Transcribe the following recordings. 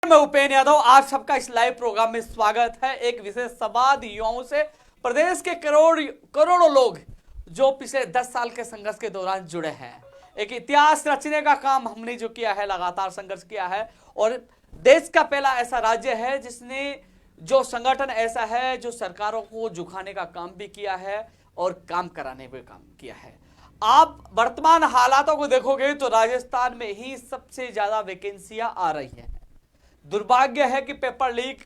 मैं उपेंद्र यादव, आप सबका इस लाइव प्रोग्राम में स्वागत है। एक विशेष संवाद युवाओं से, प्रदेश के करोड़ों लोग जो पिछले 10 साल के संघर्ष के दौरान जुड़े हैं। एक इतिहास रचने का काम हमने जो किया है, लगातार संघर्ष किया है और देश का पहला ऐसा राज्य है जिसने जो संगठन ऐसा है जो सरकारों को झुकाने का काम भी किया है और काम कराने का काम किया है। आप वर्तमान हालातों को देखोगे तो राजस्थान में ही सबसे ज्यादा वैकेंसियां आ रही हैं। दुर्भाग्य है कि पेपर लीक,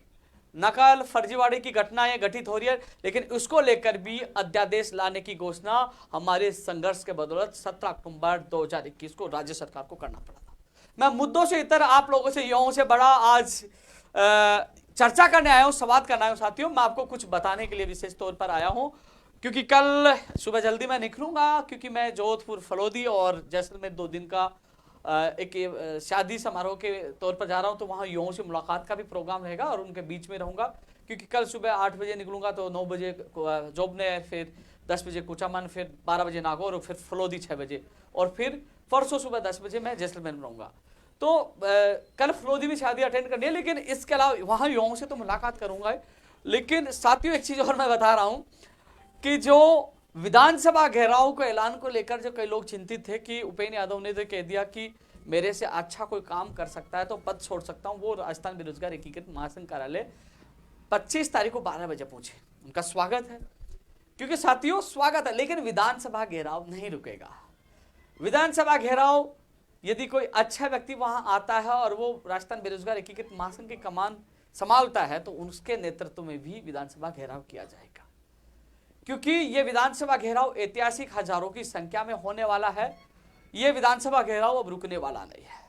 नकल, फर्जीवाड़े की घटनाएं घटित हो रही है, लेकिन उसको लेकर भी अध्यादेश लाने की घोषणा हमारे संघर्ष के बदौलत 17 अक्टूबर 2021 को राज्य सरकार को करना पड़ा था। मैं मुद्दों से इतर आप लोगों से, युवाओं से बड़ा आज चर्चा करने आया हूं, संवाद करने आया हूं। साथियों, मैं आपको कुछ बताने के लिए विशेष तौर पर आया हूं, क्योंकि कल सुबह जल्दी मैं निकलूंगा, क्योंकि मैं जोधपुर, फलोदी और जैसलमेर 2 दिन का एक शादी समारोह के तौर पर जा रहा हूं। तो वहां युवाओं से मुलाकात का भी प्रोग्राम रहेगा और उनके बीच में रहूंगा, क्योंकि कल सुबह 8 बजे निकलूंगा तो 9 बजे जोबने, फिर 10 बजे कुचामन, फिर 12 बजे नागौर और फिर फलोदी 6 बजे, और फिर परसों सुबह 10 बजे मैं जैसलमेर में रहूंगा। तो कल फलोदी में शादी अटेंड करनी है, लेकिन इसके अलावा वहां युवाओं से तो मुलाकात करूंगा। लेकिन साथियों, एक चीज और मैं बता रहा हूं कि जो विधानसभा घेराव को ऐलान को लेकर जो कई लोग चिंतित थे कि उपेंद्र यादव ने तो कह दिया कि मेरे से अच्छा कोई काम कर सकता है तो पद छोड़ सकता हूं, वो राजस्थान बेरोजगार एकीकृत महासंघ कार्यालय 25 तारीख को 12 बजे पहुंचे। उनका स्वागत है, क्योंकि साथियों स्वागत है, लेकिन विधानसभा घेराव नहीं रुकेगा। विधानसभा घेराव, यदि कोई अच्छा व्यक्ति वहां आता है और वो राजस्थान बेरोजगार एकीकृत महासंघ की कमान संभालता है तो उसके नेतृत्व में भी विधानसभा घेराव किया जाएगा, क्योंकि ये विधानसभा घेराव ऐतिहासिक हजारों की संख्या में होने वाला है। ये विधानसभा घेराव अब रुकने वाला नहीं है,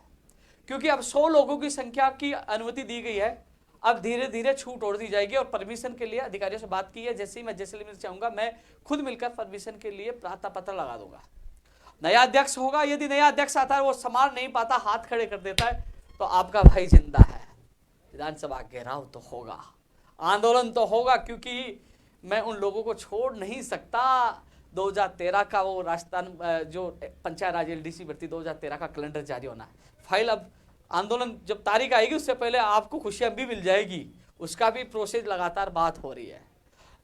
क्योंकि अब 100 लोगों की संख्या की अनुमति दी गई है। अब धीरे धीरे छूट ओढ़ दी जाएगी और परमिशन के लिए अधिकारियों से बात की है। जैसे ही मैं जैसलमेर से चाहूंगा, मैं खुद मिलकर परमिशन के लिए प्रार्थना पत्र लगा दूंगा। नया अध्यक्ष होगा, यदि नया अध्यक्ष आता है वो संभाल नहीं पाता, हाथ खड़े कर देता है, तो आपका भाई जिंदा है। विधानसभा घेराव तो होगा, आंदोलन तो होगा, क्योंकि मैं उन लोगों को छोड़ नहीं सकता। 2013 का वो राजस्थान जो पंचायत राज एलडीसी भर्ती 2013 का कैलेंडर जारी होना है। फाइल अब आंदोलन जब तारीख आएगी उससे पहले आपको खुशियां भी मिल जाएगी, उसका भी प्रोसेस लगातार बात हो रही है।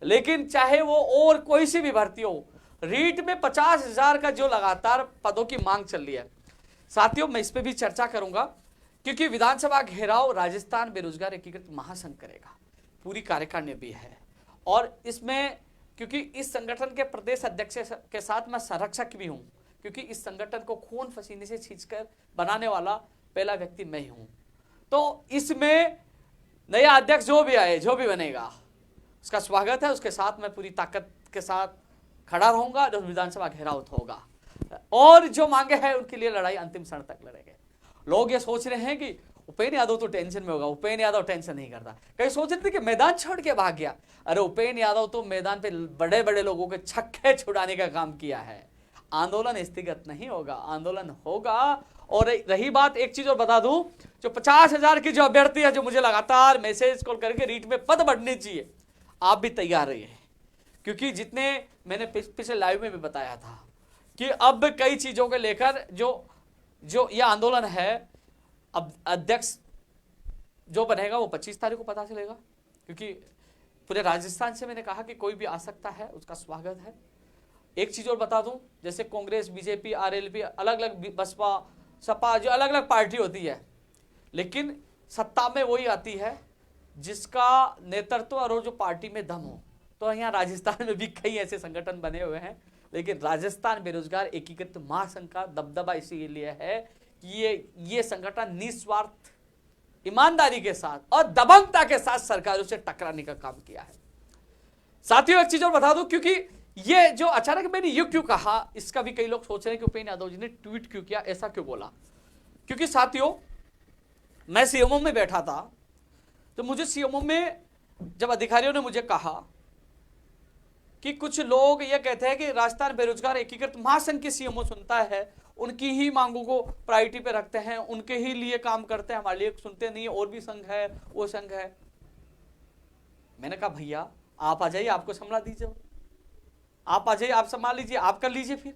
लेकिन चाहे वो और कोई सी भी भर्ती हो, रीट में 50,000 का जो लगातार पदों की मांग चल रही है। साथियों, मैं इस पर भी चर्चा करूंगा, क्योंकि विधानसभा घेराव राजस्थान बेरोजगार एकीकृत महासंघ करेगा, पूरी कार्यकारिणी भी है। और इसमें क्योंकि इस संगठन के प्रदेश अध्यक्ष के साथ मैं संरक्षक भी हूं, क्योंकि इस संगठन को खून पसीने से खींचकर बनाने वाला पहला व्यक्ति मैं ही हूं। तो इसमें नया अध्यक्ष जो भी आए, जो भी बनेगा, उसका स्वागत है। उसके साथ मैं पूरी ताकत के साथ खड़ा रहूंगा। जो विधानसभा घेराव होगा और जो मांगे हैं उनके लिए लड़ाई अंतिम क्षण तक लड़ेंगे। लोग ये सोच रहे हैं कि उपेंद्र यादव तो टेंशन में होगा, उपेंद्र यादव टेंशन नहीं करता। कई सोच रहे थे कि मैदान छोड़ के भाग गया। अरे उपेंद्र यादव तो मैदान पे बड़े बड़े लोगों के छक्के छुड़ाने का काम किया है। आंदोलन स्थगित नहीं होगा, आंदोलन होगा। और रही बात, एक चीज और बता दूं, जो 50,000 की जो अभ्यर्थी है, जो मुझे लगातार मैसेज कॉल करके रीट में पद बढ़ने चाहिए, आप भी तैयार रहिए, क्योंकि जितने मैंने पिछले लाइव में भी बताया था कि अब कई चीजों को लेकर जो यह आंदोलन है, अब अध्यक्ष जो बनेगा वो 25 तारीख को पता चलेगा, क्योंकि पूरे राजस्थान से मैंने कहा कि कोई भी आ सकता है, उसका स्वागत है। एक चीज और बता दूं, जैसे कांग्रेस, बीजेपी, आरएलपी, अलग अलग, बसपा, सपा, जो अलग अलग पार्टी होती है, लेकिन सत्ता में वही आती है जिसका नेतृत्व और जो पार्टी में दम हो। तो यहाँ राजस्थान में भी कई ऐसे संगठन बने हुए हैं, लेकिन राजस्थान बेरोजगार एकीकृत महासंघ का दबदबा इसीलिए है कि ये संगठन निस्वार्थ, ईमानदारी के साथ और दबंगता के साथ सरकारों से टकराने का काम किया है। साथियों, एक चीज और बता दूं, क्योंकि ये जो अचानक मैंने ये क्यों कहा, इसका भी कई लोग सोच रहे हैं कि उपेंद्र यादव जी ने ट्वीट क्यों किया, ऐसा क्यों बोला। क्योंकि साथियों, मैं सीएमओ में बैठा था, तो मुझे सीएमओ में जब अधिकारियों ने मुझे कहा कि कुछ लोग ये कहते हैं कि राजस्थान बेरोजगार एकीकृत महासंघ के सीएमओ सुनता है, उनकी ही मांगों को प्रायोरिटी पे रखते हैं, उनके ही लिए काम करते हैं, हमारे लिए सुनते नहीं है, और भी संघ है, वो संघ है। मैंने कहा भैया आप आ जाइए, आपको संभाला दीजिए, आप आ जाइए, आप संभाल लीजिए, आप कर लीजिए। फिर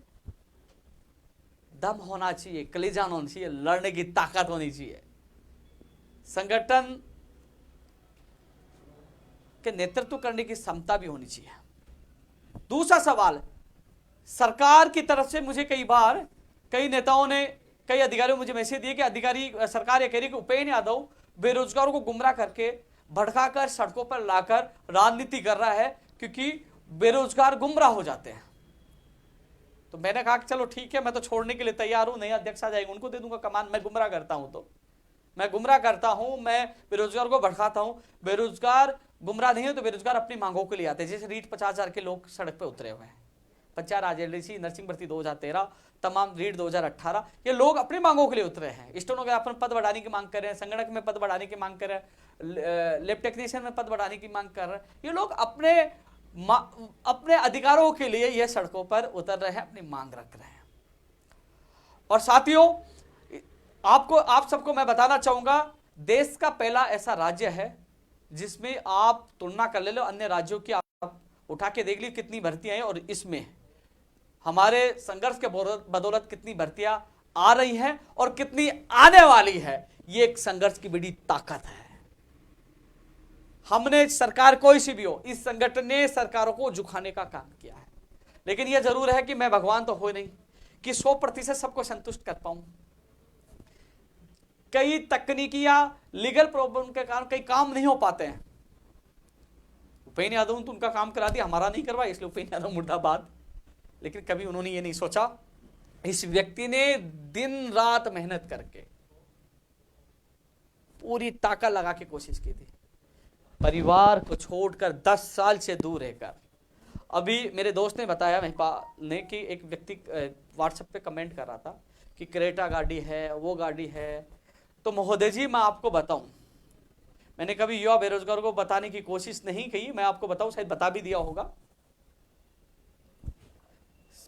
दम होना चाहिए, कलेजा होना चाहिए, लड़ने की ताकत होनी चाहिए। संगठन के नेतृत्व करने की क्षमता भी होनी चाहिए। दूसरा सवाल, सरकार की तरफ से मुझे कई बार कई नेताओं ने, कई अधिकारियों मुझे मैसेज दिए कि अधिकारी, सरकार ये कह रही कि उपेंद्र यादव बेरोजगारों को गुमराह करके भड़काकर सड़कों पर लाकर राजनीति कर रहा है क्योंकि बेरोजगार गुमराह हो जाते हैं। तो मैंने कहा कि चलो ठीक है, मैं तो छोड़ने के लिए तैयार हूं, नया अध्यक्ष आ जाएगा उनको दे दूंगा कमान। मैं गुमराह करता हूं तो मैं गुमराह करता हूं, मैं बेरोजगार को भड़काता हूं। बेरोजगार गुमराह नहीं हो तो बेरोजगार अपनी मांगों के लिए आते हैं। जैसे रीट 50,000 के लोग सड़क पे उतरे हुए हैं, पंचायत राज एजेंसी, नर्सिंग भर्ती 2013, तमाम रीट 2018, ये लोग अपनी मांगों के लिए उतरे हैं। स्टेनोग्राफर पद बढ़ाने की मांग कर रहे हैं, संगणक में पद बढ़ाने की मांग कर रहे हैं, लैब टेक्नीशियन में पद बढ़ाने की मांग कर रहे हैं। ये लोग अपने अधिकारों के लिए ये सड़कों पर उतर रहे हैं, अपनी मांग रख रहे हैं। और साथियों, आप सबको मैं बताना चाहूंगा, देश का पहला ऐसा राज्य है जिसमें आप तुलना कर ले लो अन्य राज्यों की, आप उठा के देख ली कितनी भर्तियां हैं और इसमें हमारे संघर्ष के बदौलत कितनी भर्तियां आ रही हैं और कितनी आने वाली है। ये एक संघर्ष की बड़ी ताकत है। हमने, सरकार कोई सी भी हो, इस संगठन ने सरकारों को झुकाने का काम किया है। लेकिन यह जरूर है कि मैं भगवान तो हो नहीं कि 100% सबको संतुष्ट कर पाऊं। कई तकनीकी या लीगल प्रॉब्लम के कारण कई काम नहीं हो पाते हैं। उपेंद्र यादव ने तो उनका काम करा दिया, हमारा नहीं करवाया, इसलिए उपेंद्र यादव मुर्दाबाद। लेकिन कभी उन्होंने ये नहीं सोचा, इस व्यक्ति ने दिन रात मेहनत करके पूरी ताकत लगा के कोशिश की थी, परिवार को छोड़कर 10 साल से दूर रहकर। अभी मेरे दोस्त ने बताया ने कि एक व्यक्ति व्हाट्सएप पे कमेंट कर रहा था कि क्रेटा गाड़ी है, वो गाड़ी है। तो महोदय जी, मैं आपको बताऊं, मैंने कभी युवा बेरोजगार को बताने की कोशिश नहीं की, मैं आपको बताऊं, शायद बता भी दिया होगा।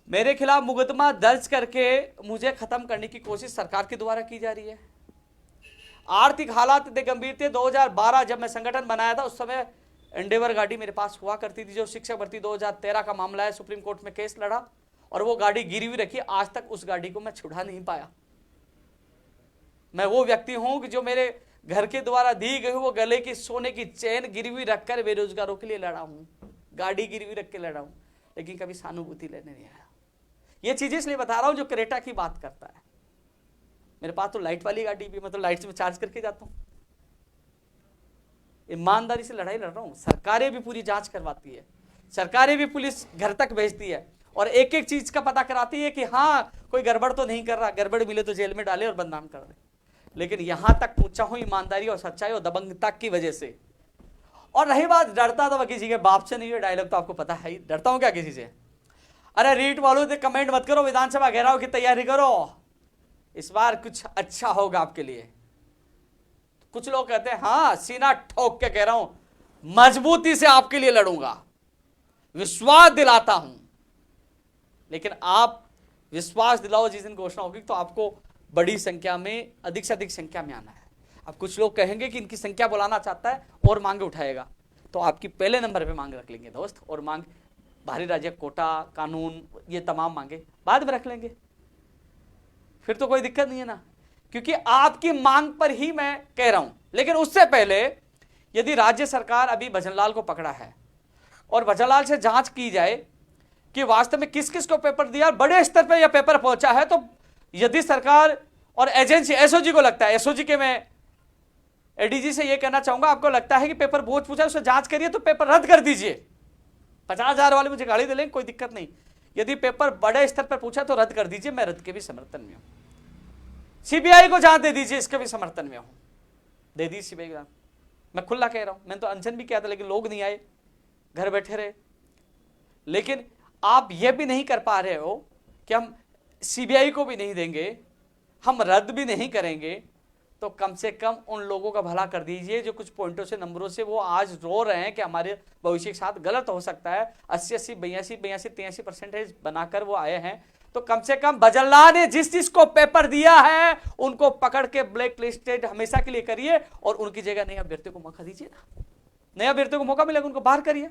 मेरे खिलाफ मुकदमा दर्ज करके मुझे खत्म करने की कोशिश सरकार के द्वारा की जा रही है। आर्थिक हालात इतने गंभीर थे। 2012 जब मैं संगठन बनाया था, उस समय एंडेवर गाड़ी मेरे पास हुआ करती थी, जो शिक्षक भर्ती 2013 का मामला है, सुप्रीम कोर्ट में केस लड़ा और वो गाड़ी गिरी हुई रखी। आज तक उस गाड़ी को मैं छुड़ा नहीं पाया। मैं वो व्यक्ति हूं कि जो मेरे घर के द्वारा दी गई वो गले की सोने की चेन गिरी हुई रखकर बेरोजगारों के लिए लड़ा हूं, गाड़ी गिरी हुई रख के लड़ा हूं, लेकिन कभी सहानुभूति लेने नहीं आया। ये चीजें इसलिए बता रहा हूं जो क्रेटा की बात करता है। मेरे पास तो लाइट वाली गाड़ी भी, मतलब लाइट से मैं चार्ज करके जाता हूं। ईमानदारी से लड़ाई लड़ रहा हूं। सरकारें भी पूरी जांच करवाती है, सरकारें भी पुलिस घर तक भेजती है और एक एक चीज का पता कराती है कि हाँ कोई गड़बड़ तो नहीं कर रहा, गड़बड़ मिले तो जेल में डाले और बदनाम कर दे। लेकिन यहां तक पहुंचा हूं ईमानदारी और सच्चाई और दबंगता की वजह से। और रही बात, डरता तो किसी के बाप से नहीं है, डायलॉग तो आपको पता है ही। डरता हूं क्या किसी से? अरे रीट वालों से कमेंट मत करो, विधानसभा घेराव की तैयारी करो, इस बार कुछ अच्छा होगा आपके लिए। कुछ लोग कहते हैं हाँ, सीना ठोक के कह रहा हूं, मजबूती से आपके लिए लड़ूंगा, विश्वास दिलाता हूं। लेकिन आप विश्वास दिलाओ, जिस दिन घोषणा होगी तो आपको बड़ी संख्या में, अधिक से अधिक संख्या में आना है। अब कुछ लोग कहेंगे कि इनकी संख्या बुलाना चाहता है और मांगे उठाएगा, तो आपकी पहले नंबर पे मांग रख लेंगे दोस्त। और मांग बाहरी राज्य कोटा, कानून, ये तमाम मांगे बाद में रख लेंगे, फिर तो कोई दिक्कत नहीं है ना, क्योंकि आपकी मांग पर ही मैं कह रहा हूं। लेकिन उससे पहले यदि राज्य सरकार अभी भजनलाल को पकड़ा है और भजनलाल से जांच की जाए कि वास्तव में किस किस को पेपर दिया, बड़े स्तर पर यह पेपर पहुंचा है, तो यदि सरकार और एजेंसी, एसओजी को लगता है, एसओजी के मैं एडीजी से यह कहना चाहूंगा, आपको लगता है कि पेपर बहुत पूछा, उससे जांच करिए तो पेपर रद्द कर दीजिए। 50,000 वाले मुझे गाड़ी दे लेंगे, कोई दिक्कत नहीं। यदि पेपर बड़े स्तर पर पूछा तो रद्द कर दीजिए, मैं रद्द के भी समर्थन में हूं। सीबीआई को जांच दे दीजिए, इसके भी समर्थन में हूं, दे दीजिए सीबीआई को। मैं खुला कह रहा हूं, मैंने तो अनशन भी किया था लेकिन लोग नहीं आए, घर बैठे रहे। लेकिन आप यह भी नहीं कर पा रहे हो कि हम सीबीआई को भी नहीं देंगे, हम रद्द भी नहीं करेंगे, तो कम से कम उन लोगों का भला कर दीजिए जो कुछ पॉइंटों से, नंबरों से वो आज रो रहे हैं कि हमारे भविष्य के साथ गलत हो सकता है। 80, 82, 83% बनाकर वो आए हैं, तो कम से कम भजनलाल ने जिस जिसको पेपर दिया है उनको पकड़ के ब्लैक लिस्टेड हमेशा के लिए करिए और उनकी जगह नए अभ्यर्थी को मौका दीजिए ना। नए अभ्यर्थी को मौका मिलेगा, उनको बाहर करिए,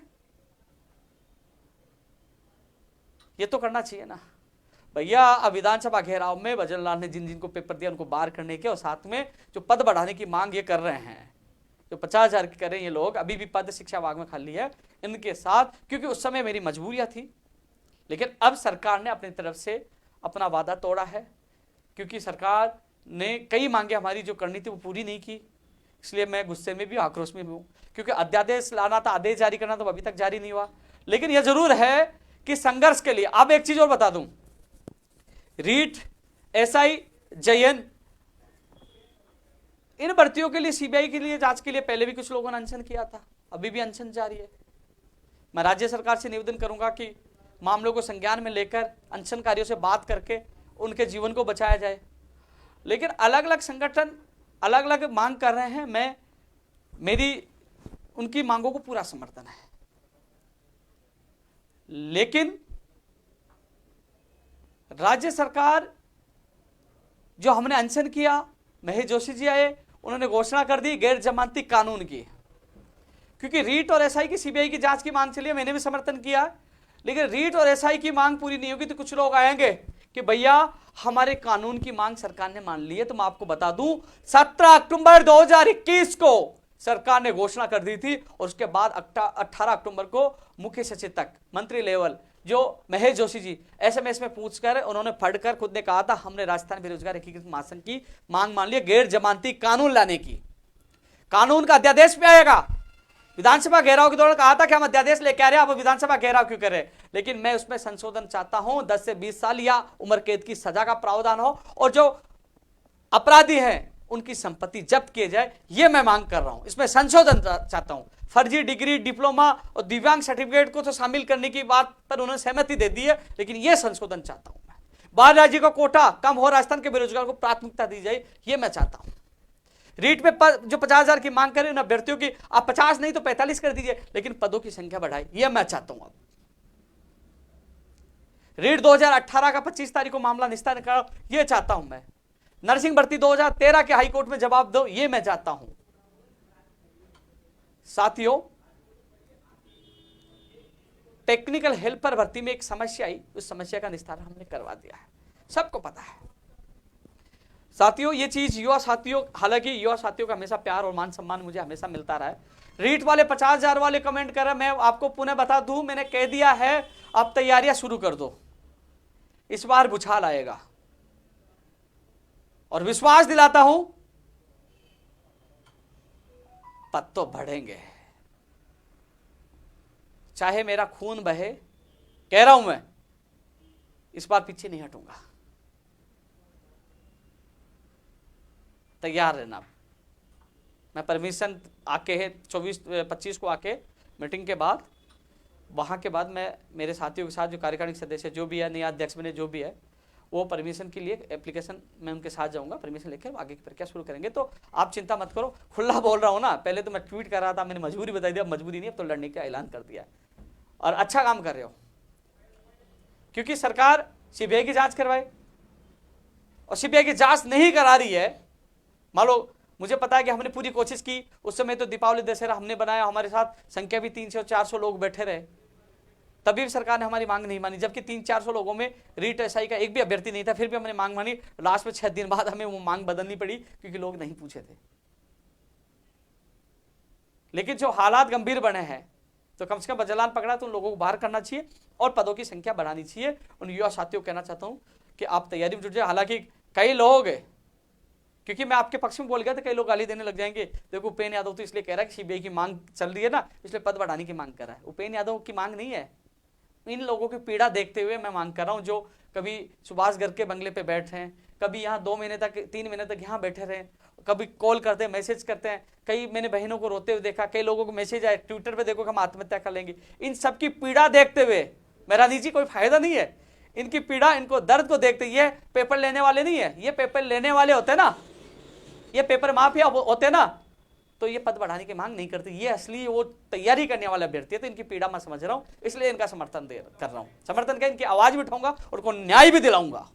ये तो करना चाहिए ना। भैया अब विधानसभा घेराव में भजन लाल ने जिन जिन को पेपर दिया उनको बाहर करने के, और साथ में जो पद बढ़ाने की मांग ये कर रहे हैं, जो 50,000 की करें ये लोग, अभी भी पद शिक्षा विभाग में खाली है, इनके साथ, क्योंकि उस समय मेरी मजबूरियां थी, लेकिन अब सरकार ने अपनी तरफ से अपना वादा तोड़ा है, क्योंकि सरकार ने कई मांगे हमारी जो करनी थी वो पूरी नहीं की, इसलिए मैं गुस्से में भी आक्रोश में भी हूं, क्योंकि अध्यादेश लाना था, आदेश जारी करना तो अभी तक जारी नहीं हुआ। लेकिन यह जरूर है कि संघर्ष के लिए, अब एक चीज और बता दूं, रीट, एसआई, जयन, इन भर्तियों के लिए, सीबीआई के लिए जांच के लिए पहले भी कुछ लोगों ने अनशन किया था, अभी भी अनशन जारी है। मैं राज्य सरकार से निवेदन करूंगा कि मामलों को संज्ञान में लेकर अनशनकारियों से बात करके उनके जीवन को बचाया जाए। लेकिन अलग अलग संगठन अलग अलग मांग कर रहे हैं, मेरी उनकी मांगों को पूरा समर्थन है, लेकिन राज्य सरकार, जो हमने अनशन किया, महेश जोशी जी आए, उन्होंने घोषणा कर दी गैर जमानती कानून की, क्योंकि रीट और एसआई की, सीबीआई की जांच की मांग चली है, मैंने भी समर्थन किया, लेकिन रीट और एसआई की मांग पूरी नहीं होगी तो कुछ लोग आएंगे कि भैया हमारे कानून की मांग सरकार ने मान ली है। तो मैं आपको बता दूं, 17 अक्टूबर 2021 को सरकार ने घोषणा कर दी थी, और उसके बाद 18 अक्टूबर को मुख्य सचेतक मंत्री लेवल जो महेश जोशी जी एसएमएस में पूछकर, उन्होंने पढ़कर खुद ने कहा था हमने राजस्थान बेरोजगार एकीकृत महासंघ की मांग मान ली, गैर जमानती कानून लाने की, कानून का अध्यादेश भी आएगा। विधानसभा घेराव के दौरान कहा था कि हम अध्यादेश लेके आ रहे हैं, अब विधानसभा घेराव क्यों कर रहे हैं, लेकिन मैं उसमें संशोधन चाहता हूं, 10 से 20 साल या उम्र कैद की सजा का प्रावधान हो, और जो अपराधी हैं उनकी संपत्ति जब्त किए जाए, यह मैं मांग कर रहा हूं, इसमें संशोधन चाहता हूं। फर्जी डिग्री, डिप्लोमा और दिव्यांग सर्टिफिकेट को तो शामिल करने की बात पर उन्होंने सहमति दे दी है, लेकिन यह संशोधन चाहता हूं मैं। बाहर राज्य का कोटा कम हो, राजस्थान के बेरोजगार को प्राथमिकता दी जाए, यह मैं चाहता हूं। रीट में जो 50,000 की मांग करें उन अभ्यर्थियों की, आप 50 नहीं तो 45 कर दीजिए, लेकिन पदों की संख्या बढ़ाई, यह मैं चाहता हूं। अब रीट 2018 का 25 तारीख को मामला निस्तारण करो, यह चाहता हूं मैं। नर्सिंग भर्ती 2013 के हाईकोर्ट में जवाब दो, यह मैं चाहता हूं। साथियों, टेक्निकल हेल्पर भर्ती में एक समस्या आई, उस समस्या का निस्तारण हमने करवा दिया है, सबको पता है। साथियों, ये चीज युवा साथियों, हालांकि युवा साथियों का हमेशा प्यार और मान सम्मान मुझे हमेशा मिलता रहा है। रीट वाले 50,000 वाले कमेंट कर रहे हैं, मैं आपको पुनः बता दूं, मैंने कह दिया है आप तैयारियां शुरू कर दो, इस बार बुछाल आएगा, और विश्वास दिलाता हूं पद तो बढ़ेंगे, चाहे मेरा खून बहे, कह रहा हूं मैं, इस बार पीछे नहीं हटूंगा, तैयार रहना। मैं परमिशन आके है 24-25 को आके मीटिंग के बाद, वहां के बाद मैं मेरे साथियों के साथ जो कार्यकारिणी सदस्य जो भी है, नया अध्यक्ष बने जो भी है, वो परमिशन के लिए एप्लीकेशन मैं उनके साथ जाऊंगा, परमिशन लेकर आगे की प्रक्रिया शुरू करेंगे। तो आप चिंता मत करो, खुला बोल रहा हूं ना, पहले तो मैं ट्वीट कर रहा था, मैंने मजबूरी बताई दी, अब मजबूरी नहीं, अब तो लड़ने का ऐलान कर दिया, और अच्छा काम कर रहे हो, क्योंकि सरकार सीबीआई की जांच करवाए, और सीबीआई की जांच नहीं करा रही है। मान लो, मुझे पता है कि हमने पूरी कोशिश की, उस समय तो दीपावली दशहरा हमने बनाया, हमारे साथ संख्या भी 300-400 लोग बैठे रहे, तभी भी सरकार ने हमारी मांग नहीं मानी, जबकि 300-400 लोगों में रीट एसआई का एक भी अभ्यर्थी नहीं था, फिर भी हमने मांग मानी। लास्ट में 6 दिन बाद हमें वो मांग बदलनी पड़ी, क्योंकि लोग नहीं पूछे थे। लेकिन जो हालात गंभीर बने हैं, तो कम से कम बजलान पकड़ा तो उन लोगों को बाहर करना चाहिए, और पदों की संख्या बढ़ानी चाहिए। उन युवा साथियों को कहना चाहता हूं कि आप तैयारी में जुट जाए। हालांकि कई लोग, क्योंकि मैं आपके पक्ष में बोल गया था, कई लोग गाली देने लग जाएंगे, देखो उपेन्द्र यादव तो इसलिए कह रहा है कि सीबीआई की मांग चल रही है ना, इसलिए पद बढ़ाने की मांग कर रहा है। उपेन्द्र यादव की मांग नहीं है, इन लोगों की पीड़ा देखते हुए मैं मांग कर रहा हूं, जो कभी सुभाष गर्ग के बंगले पे बैठे हैं, कभी यहाँ 2 महीने तक 3 महीने तक यहाँ बैठे रहे, कभी कॉल करते हैं, मैसेज करते हैं, कई मैंने बहनों को रोते हुए देखा, कई लोगों को मैसेज आए ट्विटर पे, देखो हम आत्महत्या कर लेंगे। इन सबकी पीड़ा देखते हुए मेरा निजी कोई फायदा नहीं है, इनकी पीड़ा, इनको दर्द को देखते, ये पेपर लेने वाले नहीं है, ये पेपर लेने वाले होते ना, ये पेपर माफिया होते ना, तो ये पद बढ़ाने की मांग नहीं करते, ये असली वो तैयारी करने वाले अभ्यर्थी है। तो इनकी पीड़ा मैं समझ रहा हूं, इसलिए इनका समर्थन कर रहा हूं, समर्थन का इनकी आवाज भी उठाऊंगा और उनको न्याय भी दिलाऊंगा,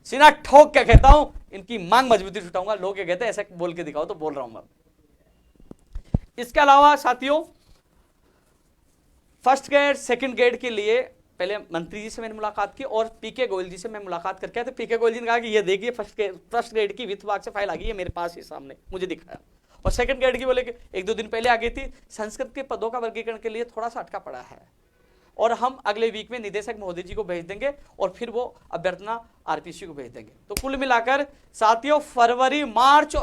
सीना ठोक के कहता हूं, इनकी मांग मजबूती से उठाऊंगा। लोग ये कहते हैं ऐसे बोल के दिखाओ, तो बोल रहा हूं मैं। इसके अलावा साथियों, फर्स्ट ग्रेड सेकंड ग्रेड के लिए पहले मंत्री जी से मैंने मुलाकात की और पीके गोयल जी से मैं मुलाकात करके आया। तो पीके गोयल जी ने कहा कि ये देखिए फर्स्ट ग्रेड की वित्त विभाग से फाइल आ गई है मेरे पास ही सामने, मुझे दिखाया। और सेकंड ग्रेड की बोले कि 1-2 दिन पहले आ गई थी, संस्कृत के पदों का वर्गीकरण के लिए थोड़ा सा अटका पड़ा है और हम अगले वीक में निदेशक महोदय जी को भेज देंगे और फिर वो अभ्यर्थना आरपीसी को भेज देंगे। तो कुल मिलाकर साथियों फरवरी मार्च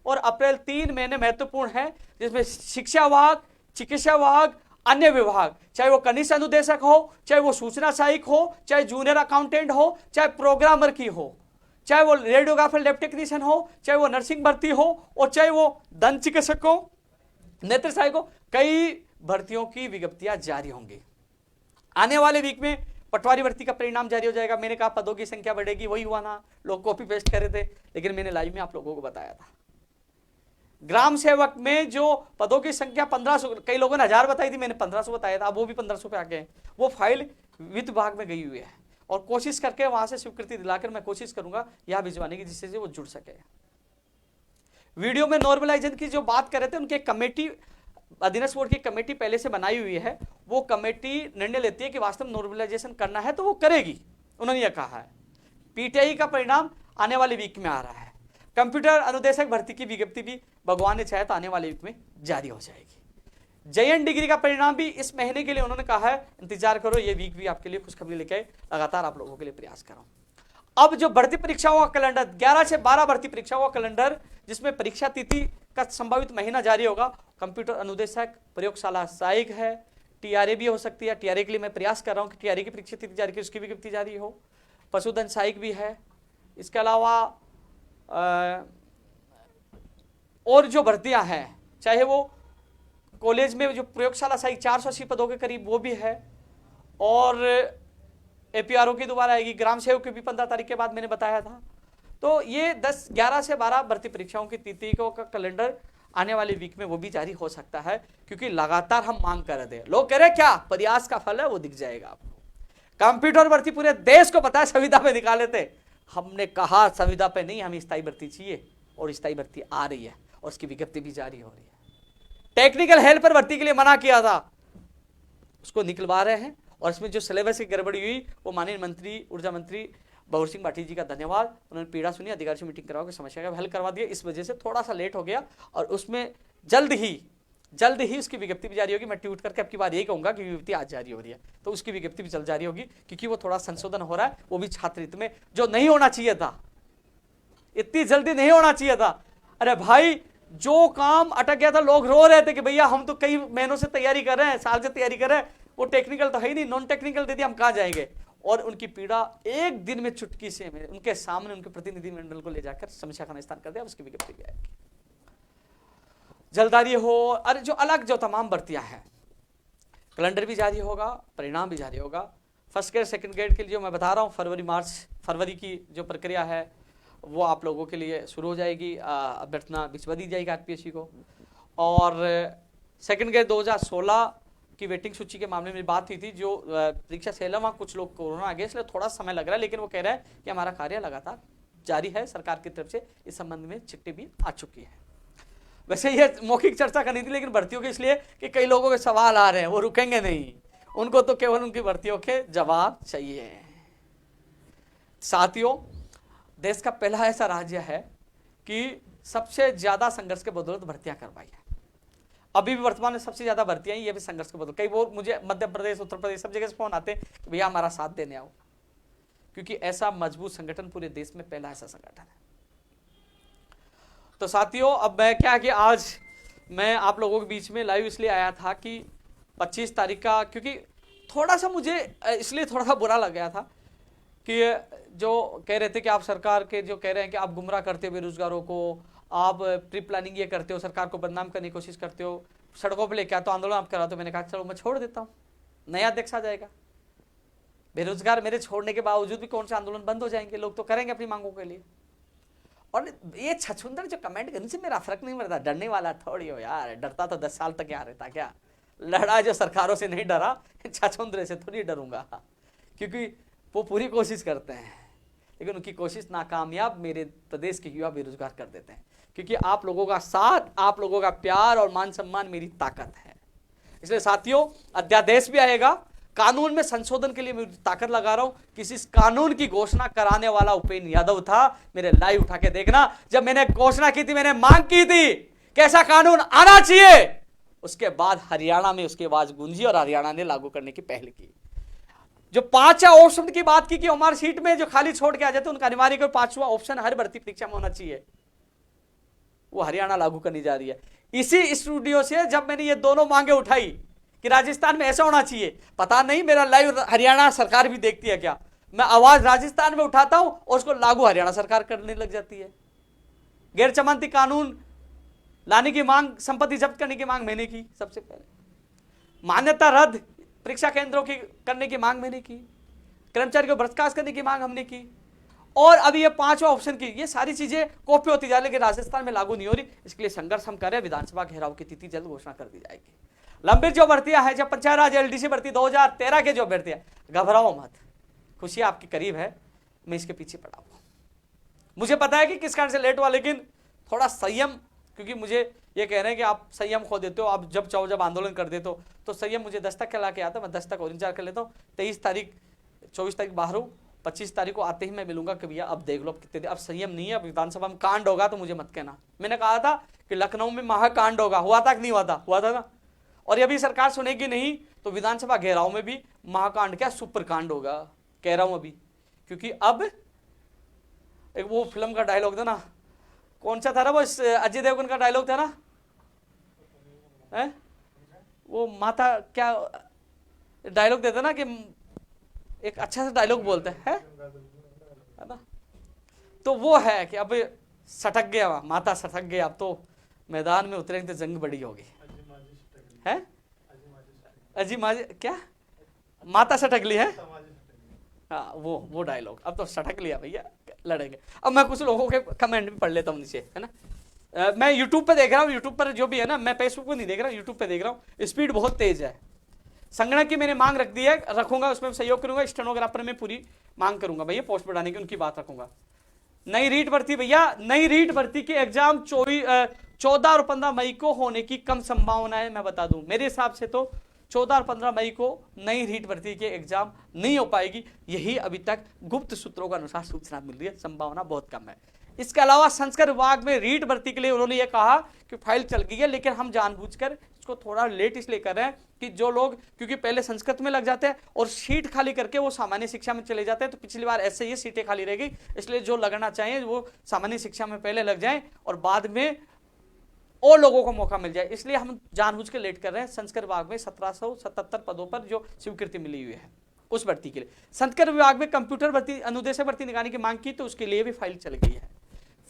और अप्रैल 3 महीने महत्वपूर्ण है, जिसमें शिक्षा विभाग, चिकित्सा विभाग, अन्य विभाग, चाहे वो कनिष्ठ अनुदेशक हो, चाहे वो सूचना सहायक हो, चाहे जूनियर अकाउंटेंट हो, चाहे प्रोग्रामर की हो, चाहे वो रेडियोग्राफर लैब टेक्नीशियन हो, चाहे वो नर्सिंग भर्ती हो और चाहे वो दंत चिकित्सक हो, नेत्र सहायक हो, कई भर्तियों की विज्ञप्तियां जारी होंगी। आने वाले वीक में पटवारी भर्ती का परिणाम जारी हो जाएगा। मैंने कहा पदों की संख्या बढ़ेगी, वही हुआ ना, लोग कॉपी पेस्ट करे थे, लेकिन मैंने लाइव में आप लोगों को बताया था। ग्राम सेवक में जो पदों की संख्या 1500, कई लोगों ने 1000 बताई थी, मैंने 1500 बताया था, अब वो भी 1500 पे आ गए। वो फाइल वित्त विभाग में गई हुई है और कोशिश करके वहां से स्वीकृति दिलाकर मैं कोशिश करूंगा यहां भिजवाने की, जिससे वो जुड़ सके। वीडियो में नॉर्मलाइजेशन की जो बात कर रहे थे, उनके कमेटी, अधीनस्थ बोर्ड की कमेटी पहले से बनाई हुई है, वो कमेटी निर्णय लेती है कि वास्तव में नॉर्मलाइजेशन करना है तो वो करेगी, उन्होंने ये कहा है। पीटीआई का परिणाम आने वाले वीक में आ रहा है। कंप्यूटर अनुदेशक भर्ती की विज्ञप्ति भी भगवान ने चाहे तो आने वाले वीक में जारी हो जाएगी। JN डिग्री का परिणाम भी इस महीने के लिए उन्होंने कहा है, इंतजार करो, ये वीक भी आपके लिए खुशखबरी लेके आए, लगातार आप लोगों के लिए प्रयास करो। अब जो भर्ती परीक्षाओं का कैलेंडर, 11 से 12 भर्ती परीक्षाओं का कैलेंडर, जिसमें परीक्षा तिथि का संभावित महीना जारी होगा। कंप्यूटर अनुदेशक, प्रयोगशाला सहायक है, TRA भी हो सकती है, TRA के लिए मैं प्रयास कर रहा हूं कि TRA की परीक्षा तिथि जारी की, उसकी विज्ञप्ति जारी हो। पशुधन सहायक भी है। इसके अलावा और जो भर्तियां हैं, चाहे वो कॉलेज में जो प्रयोगशाला सहायक 480 पदों के करीब वो भी है, और APRO की दोबारा आएगी। ग्राम सेवक की भी 15 तारीख के बाद मैंने बताया था। तो ये 11 से 12 भर्ती परीक्षाओं की तिथि का कैलेंडर आने वाले वीक में वो भी जारी हो सकता है, क्योंकि लगातार हम मांग कर रहे थे। लोग कह रहे क्या, प्रयास का फल है, वो दिख जाएगा आपको। कंप्यूटर भर्ती पूरे देश को पता है संविदा पे निकाले थे, हमने कहा संविदा पे नहीं, हमें स्थायी भर्ती चाहिए, और स्थायी भर्ती आ रही है और उसकी विज्ञप्ति भी जारी हो रही है। टेक्निकल हेल्पर भर्ती के लिए मना किया था, उसको निकलवा रहे हैं, और इसमें जो सिलेबस की गड़बड़ी हुई वो माननीय मंत्री, ऊर्जा मंत्री बहुर सिंह भाटी जी का धन्यवाद, उन्होंने पीड़ा सुनी, अधिकारी से मीटिंग करवा के समस्या का हल करवा दिया। इस वजह से थोड़ा सा लेट हो गया और उसमें जल्द ही उसकी विज्ञप्ति भी जारी होगी। मैं ट्वीट करके आपकी बात यही कहूंगा कि विज्ञप्ति आज जारी हो रही है, तो उसकी विज्ञप्ति भी जल्द जारी होगी, क्योंकि वो थोड़ा संशोधन हो रहा है, वो भी छात्र हित में, जो नहीं होना चाहिए था, इतनी जल्दी नहीं होना चाहिए था। अरे भाई, जो काम अटक गया था, लोग रो रहे थे कि भैया हम तो कई महीनों से तैयारी कर रहे हैं, साल से तैयारी कर रहे हैं, वो टेक्निकल तो है ही नहीं, नॉन टेक्निकल दे दिया, हम कहां जाएंगे। और उनकी पीड़ा एक दिन में चुटकी से उनके सामने उनके प्रतिनिधि मंडल को ले जाकर समस्या का निस्तारण कर दिया, उसकी विज्ञप्ति भी आएगी, जल्दारी हो। अरे जो तमाम भर्तियां हैं, कैलेंडर भी जारी होगा, परिणाम भी जारी होगा। फर्स्ट ग्रेड सेकंड ग्रेड के लिए जो मैं बता रहा हूँ, फरवरी की जो प्रक्रिया है वो आप लोगों के लिए शुरू हो जाएगी, अभ्यर्थना भिजवा दी जाएगी आरपीएससी को। और सेकंड ग्रेड 2016 की वेटिंग सूची के मामले में बात हुई थी, जो परीक्षा सेल है, वहाँ कुछ लोग कोरोना आ गए, इसलिए थोड़ा समय लग रहा है, लेकिन वो कह रहे हैं कि हमारा कार्य लगातार जारी है, सरकार की तरफ से इस संबंध में चिट्ठी भी आ चुकी है। वैसे ये मौखिक चर्चा करनी थी, लेकिन भर्तियों के इसलिए कि कई लोगों के सवाल आ रहे हैं, वो रुकेंगे नहीं, उनको तो केवल उनकी भर्तियों के जवाब चाहिए। साथियों, देश का पहला ऐसा राज्य है कि सबसे ज्यादा संघर्ष के बदौलत भर्तियां करवाई है। अभी भी वर्तमान में सबसे ज्यादा भर्तियां ये भी संघर्ष के बदौलत। कई वो मुझे मध्य प्रदेश, उत्तर प्रदेश, सब जगह से फोन आते हैं कि भैया हमारा साथ देने आओ, क्योंकि ऐसा मजबूत संगठन पूरे देश में पहला ऐसा संगठन है। तो साथियों, अब मैं क्या कि आज मैं आप लोगों के बीच में लाइव इसलिए आया था कि 25 तारीख का, क्योंकि थोड़ा सा मुझे इसलिए थोड़ा बुरा लग गया था कि जो कह रहे थे कि आप सरकार के जो कह रहे हैं कि आप गुमराह करते हो बेरोजगारों को, आप प्री प्लानिंग ये करते हो, सरकार को बदनाम करने की कोशिश करते हो, सड़कों पर लेके आते हो, आंदोलन आप कराते हो। मैंने कहा चलो मैं छोड़ देता हूँ, नया अध्यक्ष आ जाएगा। बेरोजगार मेरे छोड़ने के बावजूद भी कौन से आंदोलन बंद हो जाएंगे, लोग तो करेंगे अपनी मांगों के लिए। और ये छछुंदर जो कमेंट करने से मेरा फर्क नहीं पड़ता, डरने वाला थोड़ी हो यार, डरता तो 10 साल तक यहाँ रहता क्या, लड़ा जो सरकारों से नहीं डरा, छछुंदर से थोड़ी डरूंगा, क्योंकि वो पूरी कोशिश करते हैं, लेकिन उनकी कोशिश नाकामयाब मेरे प्रदेश के युवा बेरोजगार कर देते हैं। क्योंकि आप लोगों का साथ, आप लोगों का प्यार और मान सम्मान मेरी ताकत है। इसलिए साथियों अध्यादेश भी आएगा, कानून में संशोधन के लिए मैं ताकत लगा रहा हूं। किसी कानून की घोषणा कराने वाला उपेंद्र यादव था। मेरे लाइव उठा के देखना, जब मैंने घोषणा की थी, मैंने मांग की थी कैसा कानून आना चाहिए, उसके बाद हरियाणा में उसकी आवाज गूंजी और हरियाणा ने लागू करने की पहल की। जो 5 ऑप्शन की बात की कि हमारी सीट में जो खाली छोड़ के आ जाते उनका अनिवार्य कोई 5वां ऑप्शन हर भर्ती परीक्षा में होना चाहिए, वो हरियाणा लागू करनी जा रही है। इसी स्टूडियो से जब मैंने ये दोनों मांगे उठाई कि राजस्थान में ऐसा होना चाहिए, पता नहीं मेरा लाइव हरियाणा सरकार भी देखती है क्या, मैं आवाज राजस्थान में उठाता हूं और उसको लागू हरियाणा सरकार करने लग जाती है। गैर जमानती कानून लाने की मांग, संपत्ति जब्त करने की मांग मैंने की सबसे पहले, मान्यता रद्द परीक्षा केंद्रों की करने की मांग मैंने की, कर्मचारी को बर्खास्त करने की मांग हमने की, और अभी ये 5वां ऑप्शन की, ये सारी चीजें कॉपी होती जा रही, लेकिन राजस्थान में लागू नहीं हो रही। इसके लिए संघर्ष हम कर रहे हैं। विधानसभा घेराव की तिथि जल्द घोषणा कर दी जाएगी। लंबित जो भर्तियां हैं, जब पंचायत राज एलडीसी भर्ती 2013 के जो भर्तियां, घबराओ मत, खुशी आपके करीब है, मैं इसके पीछे पड़ा हूं। मुझे पता है कि किस कारण से लेट हुआ, लेकिन थोड़ा संयम, क्योंकि मुझे ये कह रहे हैं कि आप संयम खो देते हो, आप जब चाहो जब आंदोलन कर देते हो, तो संयम मुझे 10 तक खिला के आता, मैं 10 तक और इंतजार कर लेता हूँ। 23 तारीख 24 तारीख बाहर हूँ, 25 तारीख को आते ही मैं मिलूंगा कि भैया अब देख लो कितने दिन, अब संयम नहीं है, अब विधानसभा में कांड होगा तो मुझे मत कहना। मैंने कहा था कि लखनऊ में महाकांड होगा, हुआ था कि नहीं हुआ था? हुआ था ना। और अभी सरकार सुनेगी नहीं तो विधानसभा घेराव में भी महाकांड क्या सुपर कांड होगा, कह रहा हूं अभी। क्योंकि अब एक वो फिल्म का डायलॉग था ना, कौन सा था ना वो, अजय देवगन का डायलॉग था ना, है वो माता क्या डायलॉग देता ना, कि एक अच्छा सा डायलॉग बोलते है ना, तो वो है कि अब सटक गया, माता सटक गया, अब तो मैदान में उतरेंगे तो जंग बड़ी होगी, है अजी माजी क्या, माता सटक ली है, हाँ वो डायलॉग, अब तो सटक लिया भैया, लड़ेंगे। अब मैं कुछ लोगों के कमेंट भी पढ़ लेता हूँ नीचे, है ना। मैं यूट्यूब पे देख रहा हूँ, यूट्यूब पर जो भी है ना, मैं फेसबुक पे नहीं देख रहा हूँ, यूट्यूब पे देख रहा हूँ, स्पीड बहुत तेज है। संगणक की मैंने मांग रख दी है, रखूंगा, उसमें सहयोग करूंगा, स्टेनोग्राफर में पूरी मांग करूंगा भैया, पोस्ट बढ़ाने की उनकी बात रखूंगा। नई रीट भर्ती भैया, नई रीट भर्ती के एग्जाम 14 और 15 मई को होने की कम संभावना है। मैं बता दूं मेरे हिसाब से तो 14 और 15 मई को नई रीट भर्ती के एग्जाम नहीं हो पाएगी, यही अभी तक गुप्त सूत्रों के अनुसार सूचना मिल रही है, संभावना बहुत कम है। इसके अलावा संस्कृत विभाग में रीट भर्ती के लिए उन्होंने ये कहा कि फाइल चल गई है, लेकिन हम जानबूझकर इसको थोड़ा लेट इसलिए कर रहे हैं कि जो लोग, क्योंकि पहले संस्कृत में लग जाते हैं और सीट खाली करके वो सामान्य शिक्षा में चले जाते हैं, तो पिछली बार ऐसे ही सीटें खाली रह गई, इसलिए जो लगना चाहिए वो सामान्य शिक्षा में पहले लग जाएं और बाद में और लोगों को मौका मिल जाए, इसलिए हम जानबूझ के लेट कर रहे हैं। संस्कृत विभाग में 1777 पदों पर जो स्वीकृति मिली हुई है उस भर्ती के लिए। संस्कृत विभाग में कंप्यूटर भर्ती, अनुदेशक भर्ती निकालने की मांग की, तो उसके लिए भी फाइल चल गई है।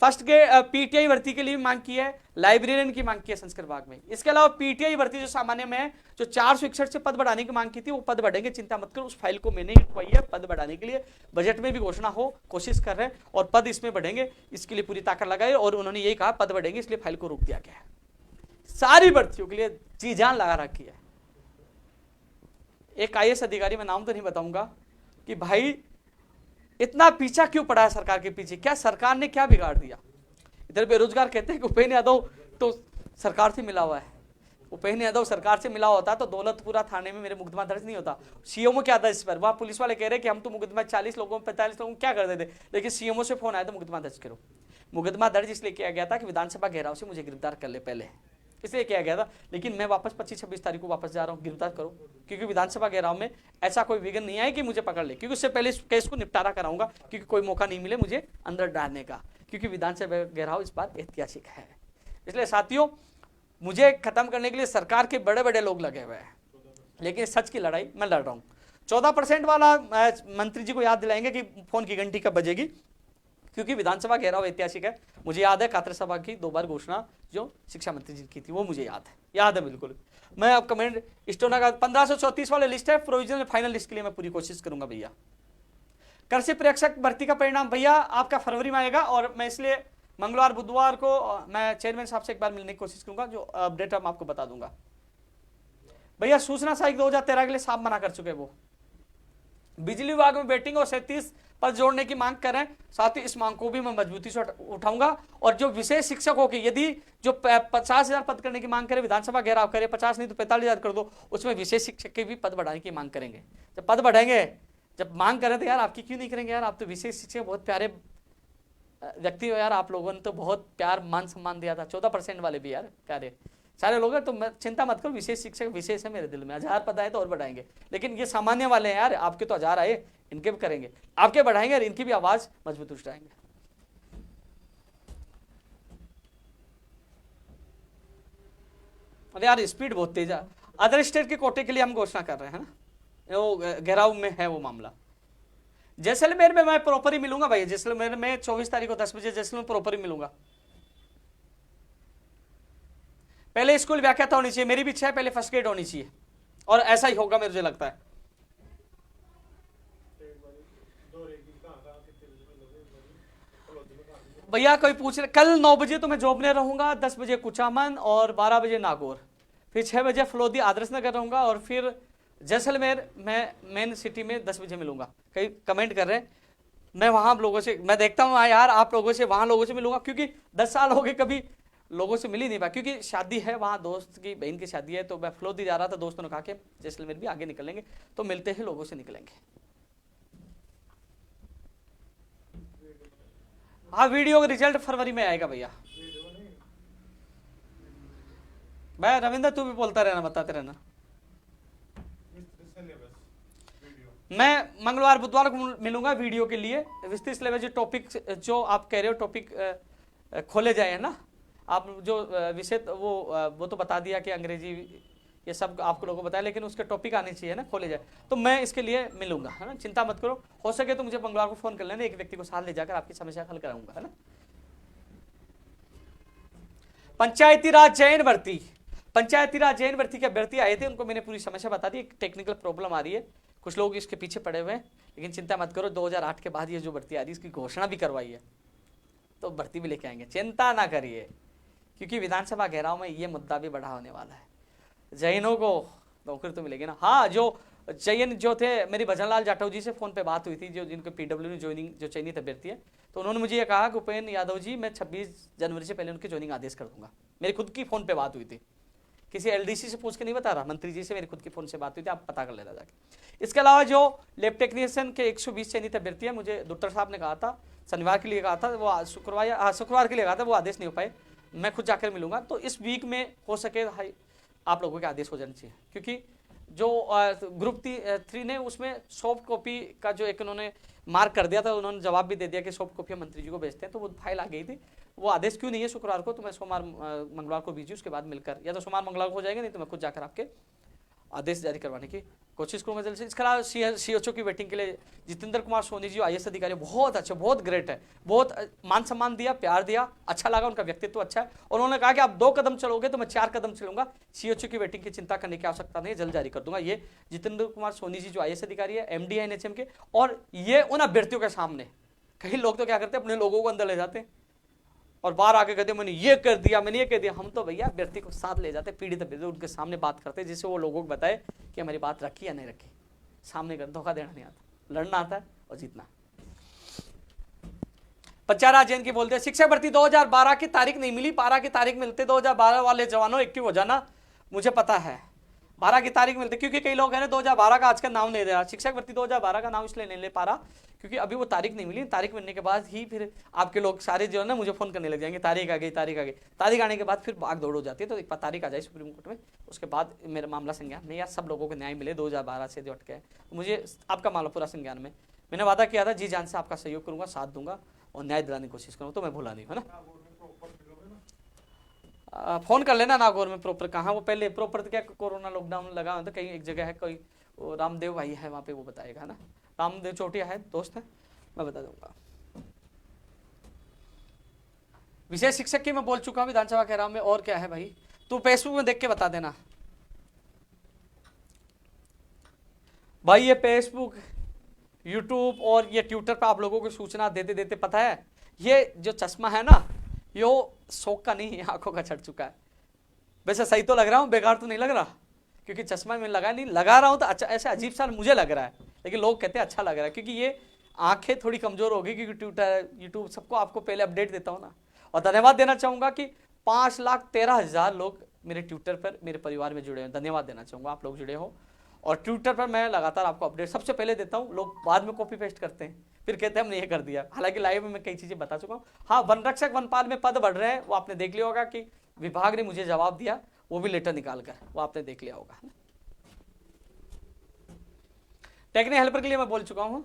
फर्स्ट के पीटीआई भर्ती के लिए भी मांग की है, लाइब्रेरियन की मांग की है संस्कृत विभाग में। इसके अलावा पीटीआई भर्ती जो सामान्य में है, जो 461 से पद बढ़ाने की मांग की थी, वो पद बढ़ेंगे, चिंता मत करो, उस फाइल को मैंने उठवाई है। पद बढ़ाने के लिए बजट में भी घोषणा हो, कोशिश कर रहे हैं, और पद इसमें बढ़ेंगे, इसके लिए पूरी ताकत लगाई, और उन्होंने यही कहा पद बढ़ेंगे, इसलिए फाइल को रोक दिया गया है। सारी भर्तियों के लिए जी जान लगा रखी है। एक आईएएस अधिकारी, मैं नाम तो नहीं बताऊंगा, कि भाई इतना पीछा क्यों पड़ा है सरकार के पीछे, क्या सरकार ने क्या बिगाड़ दिया। इधर बेरोजगार कहते हैं कि उपेंद्र यादव तो सरकार से मिला हुआ है, उपेंद्र यादव सरकार से मिला होता तो दौलतपुरा थाने में मेरे मुकदमा दर्ज नहीं होता। सीएमओ क्या था इस पर, वहां पुलिस वाले कह रहे कि हम तो मुकदमा 40 लोगों 45 लोगों क्या कर देते, लेकिन सीएमओ से फोन आया तो मुकदमा दर्ज करो। मुकदमा दर्ज इसलिए किया गया था कि विधानसभा घेराव से मुझे गिरफ्तार कर ले पहले, इसलिए किया गया था। लेकिन मैं वापस 25-26 तारीख को वापस जा रहा हूँ, गिरफ्तार करो, क्योंकि विधानसभा घेराव में ऐसा कोई विघ्न नहीं आए कि मुझे पकड़ ले, क्योंकि उससे पहले इस केस को निपटारा कराऊंगा, क्योंकि कोई मौका नहीं मिले मुझे अंदर डालने का, क्योंकि विधानसभा घेराव इस बार ऐतिहासिक है। इसलिए साथियों, मुझे खत्म करने के लिए सरकार के बड़े बड़े लोग लगे हुए हैं, लेकिन सच की लड़ाई मैं लड़ रहा हूँ। 14% वाला मंत्री जी को याद दिलाएंगे कि फोन की घंटी कब बजेगी, क्योंकि विधानसभा घेराव ऐतिहासिक है। मुझे याद है कातर सभा की 2 बार घोषणा जो शिक्षा मंत्री जी की थी, वो मुझे याद है बिल्कुल। मैं अब कमेंट स्टोना का 1534 वाले लिस्ट है, प्रोविजनल फाइनल लिस्ट के लिए मैं पूरी कोशिश करूंगा भैया। कृषि प्रेक्षक भर्ती का परिणाम भैया आपका फरवरी में आएगा, और मैं इसलिए मंगलवार बुधवार को मैं चेयरमैन साहब से एक बार मिलने की कोशिश करूंगा, जो अपडेट हम आपको बता दूंगा भैया। सूचना सहायक 2013 के लिए साहब मना कर चुके, वो बिजली विभाग में वेटिंग और 37 पद जोड़ने की मांग कर रहे हैं। साथ ही इस मांग को भी मैं मजबूती से उठाऊंगा। और जो विशेष शिक्षकों की यदि जो 50,000 पद करने की मांग करे, विधानसभा घेराव करे, 50 नहीं तो 45,000 कर दो, उसमें विशेष शिक्षक के भी पद बढ़ाने की मांग करेंगे। जब पद बढ़ेंगे, जब मांग करें तो यार आपकी क्यों नहीं करेंगे यार, आप तो विशेष शिक्षक बहुत प्यारे व्यक्ति हो यार, आप लोगों ने तो बहुत प्यार मान सम्मान दिया था, 14% वाले भी यार प्यारे सारे लोग हैं। तो मैं चिंता मत करो, विशेष शिक्षक विशेष है मेरे दिल में। 1000 पद आए तो और बढ़ाएंगे, लेकिन ये सामान्य वाले हैं यार, आपके तो 1000 आए, इनके भी करेंगे, आपके बढ़ाएंगे और इनकी भी आवाज मजबूत उठाएंगे। अरे यार स्पीड बहुत तेज है। अदर स्टेट के कोटे के लिए हम घोषणा कर रहे हैं ना, वो घेराव में है वो मामला। जैसलमेर में मैं प्रॉपर ही मिलूंगा भाई, जैसलमेर में 24 तारीख को 10 बजे जैसलमेर प्रॉपर ही मिलूंगा। पहले स्कूल व्याख्याता होनी चाहिए, मेरी भी इच्छा है पहले फर्स्ट ग्रेड होनी चाहिए, और ऐसा ही होगा मुझे लगता है। भैया कोई पूछ रहे, कल 9 बजे तो मैं जॉब में रहूंगा, 10 बजे कुचामन और 12 बजे नागौर, फिर 6 बजे फलोदी आदर्श नगर रहूंगा, और फिर जैसलमेर मैं मेन सिटी में 10 बजे मिलूंगा। कई कमेंट कर रहे हैं, मैं वहां लोगों से, मैं देखता हूँ यार आप लोगों से, वहां लोगों से मिलूंगा, क्योंकि 10 साल हो गए कभी लोगों से मिल ही नहीं पाया, क्योंकि शादी है वहाँ, दोस्त की बहन की शादी है, तो मैं फलोदी जा रहा था, दोस्तों ने कहा कि जैसलमेर भी आगे निकलेंगे, तो मिलते हैं लोगों से निकलेंगे। हाँ वीडियो का रिजल्ट फरवरी में आएगा भैया। भाई रविंद्र तू भी बोलता रहना, बताते रहना। मैं मंगलवार बुधवार को मिलूंगा वीडियो के लिए, विस्तृत सिलेबस जो टॉपिक जो आप कह रहे हो टॉपिक खोले जाए है ना, आप जो विषय वो तो बता दिया कि अंग्रेजी ये सब आपको लोगों को बताया, लेकिन उसके टॉपिक आने चाहिए ना, खोले जाए, तो मैं इसके लिए मिलूंगा है ना, चिंता मत करो। हो सके तो मुझे मंगलवार को फोन कर लेना, एक व्यक्ति को साथ ले जाकर आपकी समस्या हल कराऊंगा है ना। पंचायती राज जैन भर्ती, पंचायती राज जैन भर्ती के अभ्यर्थी आए थे, उनको मैंने पूरी समस्या बता दी, टेक्निकल प्रॉब्लम आ रही है, कुछ लोग इसके पीछे पड़े हुए हैं, लेकिन चिंता मत करो, 2008 के बाद ये जो भर्ती आ रही है इसकी घोषणा भी करवाई है, तो भर्ती भी लेके आएंगे, चिंता ना करिए, क्योंकि विधानसभा घेराव में ये मुद्दा भी बड़ा होने वाला है। जैनों को नौकरी तो मिलेगी ना। हाँ जो जैन जो थे, मेरी भजनलाल जाटव जी से फोन पे बात हुई थी, जो जिनको पीडब्ल्यू में ज्वाइनिंग जो चयनित अभ्यर्थी है, तो उन्होंने मुझे ये कहा कि उपेंद्र यादव जी मैं 26 जनवरी से पहले उनके ज्वाइनिंग आदेश कर दूंगा। मेरी खुद की फोन पे बात हुई थी, किसी एलडीसी से पूछ के नहीं बता रहा, मंत्री जी से मेरी खुद की फोन से बात हुई थी, आप पता कर लेना जाके। इसके अलावा जो लैब टेक्नीशियन के 120 चयनित अभ्यर्थी है, मुझे डॉक्टर साहब ने कहा था शनिवार के लिए कहा था, वो शुक्रवार के लिए कहा था, वो आदेश नहीं हो पाए, मैं खुद जाकर मिलूंगा। तो इस वीक में हो सके आप लोगों के आदेश हो जाने चाहिए, क्योंकि जो ग्रुप 3 ने उसमें सॉफ्ट कॉपी का जो एक उन्होंने मार्क कर दिया था, उन्होंने जवाब भी दे दिया कि सॉफ्ट कॉपी मंत्री जी को भेजते हैं, तो वो फाइल आ गई थी, वो आदेश क्यों नहीं है शुक्रवार को, तो मैं सोमवार मंगलवार को भेजी, उसके बाद मिलकर, या तो सोमवार मंगलवार को हो जाएगा, नहीं तो मैं खुद जाकर आपके आदेश जारी करवाने की कोशिश करूंगा जल्द से। इसके अलावा सीएचओ की वेटिंग के लिए जितेंद्र कुमार सोनी जी आईएएस अधिकारी, बहुत अच्छे, बहुत ग्रेट है, बहुत मान सम्मान दिया, प्यार दिया, अच्छा लगा, उनका व्यक्तित्व अच्छा है, और उन्होंने कहा कि आप 2 कदम चलोगे तो मैं 4 कदम चलूंगा, सीएचओ की वेटिंग की चिंता करने की आवश्यकता नहीं, जल्द जारी कर दूंगा। ये जितेंद्र कुमार सोनी जी जो आईएएस अधिकारी है, एमडी है एनएचएम के, और ये उन अभ्यर्थियों के सामने, कई लोग तो क्या करते हैं अपने लोगों को अंदर ले जाते हैं और बाहर आके कहते मैंने ये कर दिया, मैंने ये कह दिया। हम तो भैया अभ्यर्थी को साथ ले जाते, पीड़ित अभ्यर्थी उनके सामने बात करते, जिससे वो लोगों को बताए कि हमारी बात रखी या नहीं रखी। सामने कर धोखा देना नहीं आता, लड़ना आता है और जीतना। पंचायत जैन की बोलते हैं शिक्षक भर्ती 2012 की तारीख नहीं मिली, 12 की तारीख मिलते 2012 वाले जवानों एक्टिव हो जाना, मुझे पता है 12 की तारीख मिलती, क्योंकि कई लोग हैं ना 2012 का आज का नाम नहीं ले रहा, शिक्षक भर्ती 2012 का नाम इसलिए नहीं ले पा रहा क्योंकि अभी वो तारीख नहीं मिली, तारीख मिलने के बाद ही फिर आपके लोग सारे जो है ना मुझे फोन करने लग जाएंगे, तारीख आ गई, तारीख आ गई, तारीख आने के बाद फिर भाग दौड़ हो जाती है। तो एक बार तारीख आ जाए सुप्रीम कोर्ट में, उसके बाद मेरा मामला संज्ञान में, यार सब लोगों को न्याय मिले 2012 से जो अटके, मुझे आपका मामला पूरा संज्ञान में, मैंने वादा किया था जी जान से आपका सहयोग करूंगा, साथ दूंगा और न्याय दिलाने की कोशिश करूँगा, तो मैं भूला नहीं है ना। फोन कर लेना नागौर में प्रॉपर कहाँ, वो पहले प्रॉपर तो क्या कोरोना लॉकडाउन लगा तो कहीं एक जगह है, कोई रामदेव भाई है वहाँ पे, वो बताएगा ना, रामदेव चोटिया है दोस्त है, मैं बता दूंगा। विशेष शिक्षक की मैं बोल चुका हूँ विधानसभा घेराव में, और क्या है भाई तू फेसबुक में देख के बता देना भाई। ये फेसबुक यूट्यूब और ये ट्विटर पर आप लोगों को सूचना देते देते पता है ये जो चश्मा है ना यो शौक का नहीं, आंखों का चढ़ चुका है। वैसे सही तो लग रहा हूँ, बेकार तो नहीं लग रहा, क्योंकि चश्मा मैंने लगा नहीं, लगा रहा हूँ तो अच्छा ऐसे अजीब सा मुझे लग रहा है, लेकिन लोग कहते हैं अच्छा लग रहा है, क्योंकि ये आंखें थोड़ी कमजोर होगी क्योंकि ट्विटर यूट्यूब सबको आपको पहले अपडेट देता हूँ ना। और धन्यवाद देना चाहूंगा कि 5,13,000 लोग मेरे ट्विटर पर मेरे परिवार में जुड़े हैं। धन्यवाद देना चाहूंगा, आप लोग जुड़े हो। और ट्विटर पर मैं लगातार आपको अपडेट सबसे पहले देता हूँ। लोग बाद में कॉपी पेस्ट करते हैं, फिर कहते हैं हमने ये कर दिया। हालांकि लाइव में मैं कई चीजें बता चुका हूँ। हाँ, वन रक्षक वनपाल में पद बढ़ रहे हैं, वो आपने देख लिया होगा कि विभाग ने मुझे जवाब दिया, वो भी लेटर निकाल कर, वो आपने देख लिया होगा। टेक्निकल हेल्पर के लिए मैं बोल चुका हूं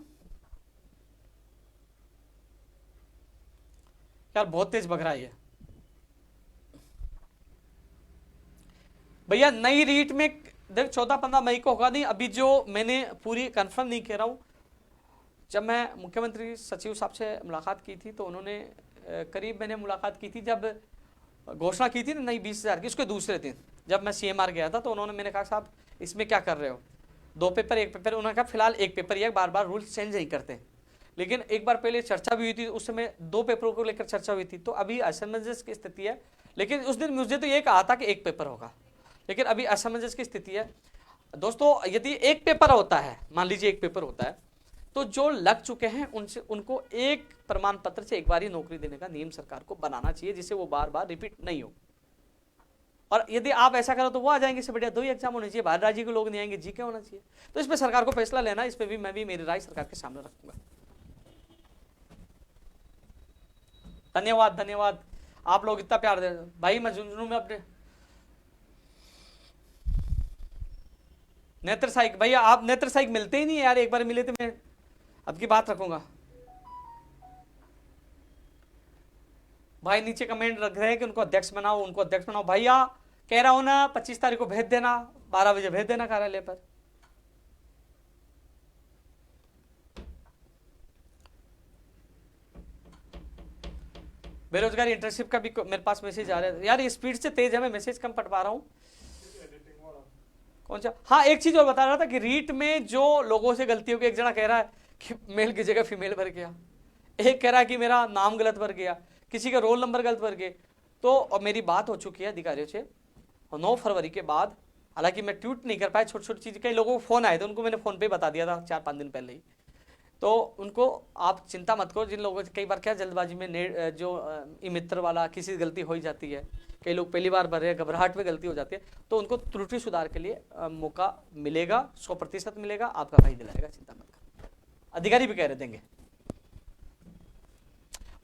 यार, बहुत तेज बग रहा है ये भैया। नई रीट में देख 14-15 मई को होगा नहीं, अभी जो मैंने पूरी कंफर्म नहीं कह रहा हूं। जब मैं मुख्यमंत्री सचिव साहब से मुलाकात की थी तो उन्होंने करीब मैंने मुलाकात की थी जब घोषणा की थी ना नई 20,000 की, उसके दूसरे दिन जब मैं CMR गया था तो उन्होंने, मैंने कहा साहब इसमें क्या कर रहे हो, 2 पेपर 1 पेपर, उन्होंने कहा फिलहाल 1 पेपर ही है, बार बार रूल्स चेंज नहीं करते। लेकिन एक बार पहले चर्चा भी हुई थी, उस समय 2 पेपरों को लेकर चर्चा हुई थी, तो अभी असमंजस की स्थिति है। लेकिन उस दिन मुझे तो ये कहा था कि 1 पेपर होगा, लेकिन अभी असमंजस की स्थिति है। दोस्तों यदि 1 पेपर होता है, मान लीजिए 1 पेपर होता है, तो जो लग चुके हैं उनसे उनको एक प्रमाण पत्र से एक बार ही नौकरी देने का नियम सरकार को बनाना चाहिए, जिससे वो बार बार रिपीट नहीं हो। और यदि आप ऐसा करो तो वो आ जाएंगे, इससे बढ़िया 2 ही एग्जाम होने चाहिए, बाहर राज्य के लोग नहीं आएंगे, जीके होना चाहिए। तो इस पर सरकार को फैसला लेना, इस पर भी मैं भी मेरी राय सरकार के सामने रखूंगा। धन्यवाद धन्यवाद, आप लोग इतना प्यार दे भाई। मैं झुंझुनू में अपने नेत्र साइक, भैया आप नेत्र साइक मिलते ही नहीं है यार, एक बार मिले तो मैं अब की बात रखूंगा। भाई नीचे कमेंट रख रहे हैं कि उनको अध्यक्ष बनाओ, उनको अध्यक्ष बनाओ। भैया कह रहा हूं ना 25 तारीख को भेज देना, 12 बजे भेज देना कार्यालय पर। बेरोजगारी इंटर्नशिप का भी मेरे पास मैसेज आ रहा है यार, ये स्पीड से तेज है, मैं मैसेज कम पढ़ पा रहा हूं। कौन सा? हाँ, एक चीज और बता रहा था कि रीट में जो लोगों से गलती होगी, एक जना कह रहा है कि मेल की जगह फीमेल भर गया, एक कह रहा है कि मेरा नाम गलत भर गया, किसी का रोल नंबर गलत भर गए। तो मेरी बात हो चुकी है अधिकारियों से 9 फरवरी के बाद। हालांकि मैं ट्वीट नहीं कर पाया, छोटी छोटी चीज, कई लोगों को फोन आए थे, उनको मैंने फोन पे बता दिया था 4-5 दिन पहले ही। तो उनको आप चिंता मत करो, जिन लोगों कई बार क्या जल्दबाजी में जो मित्र वाला किसी गलती हो ही जाती है, कई लोग पहली बार भर रहे हैं, घबराहट में गलती हो जाती है, तो उनको त्रुटि सुधार के लिए मौका मिलेगा, 100% मिलेगा, आपका भाई दिलाएगा, चिंता मत करो। अधिकारी भी कह रहे देंगे।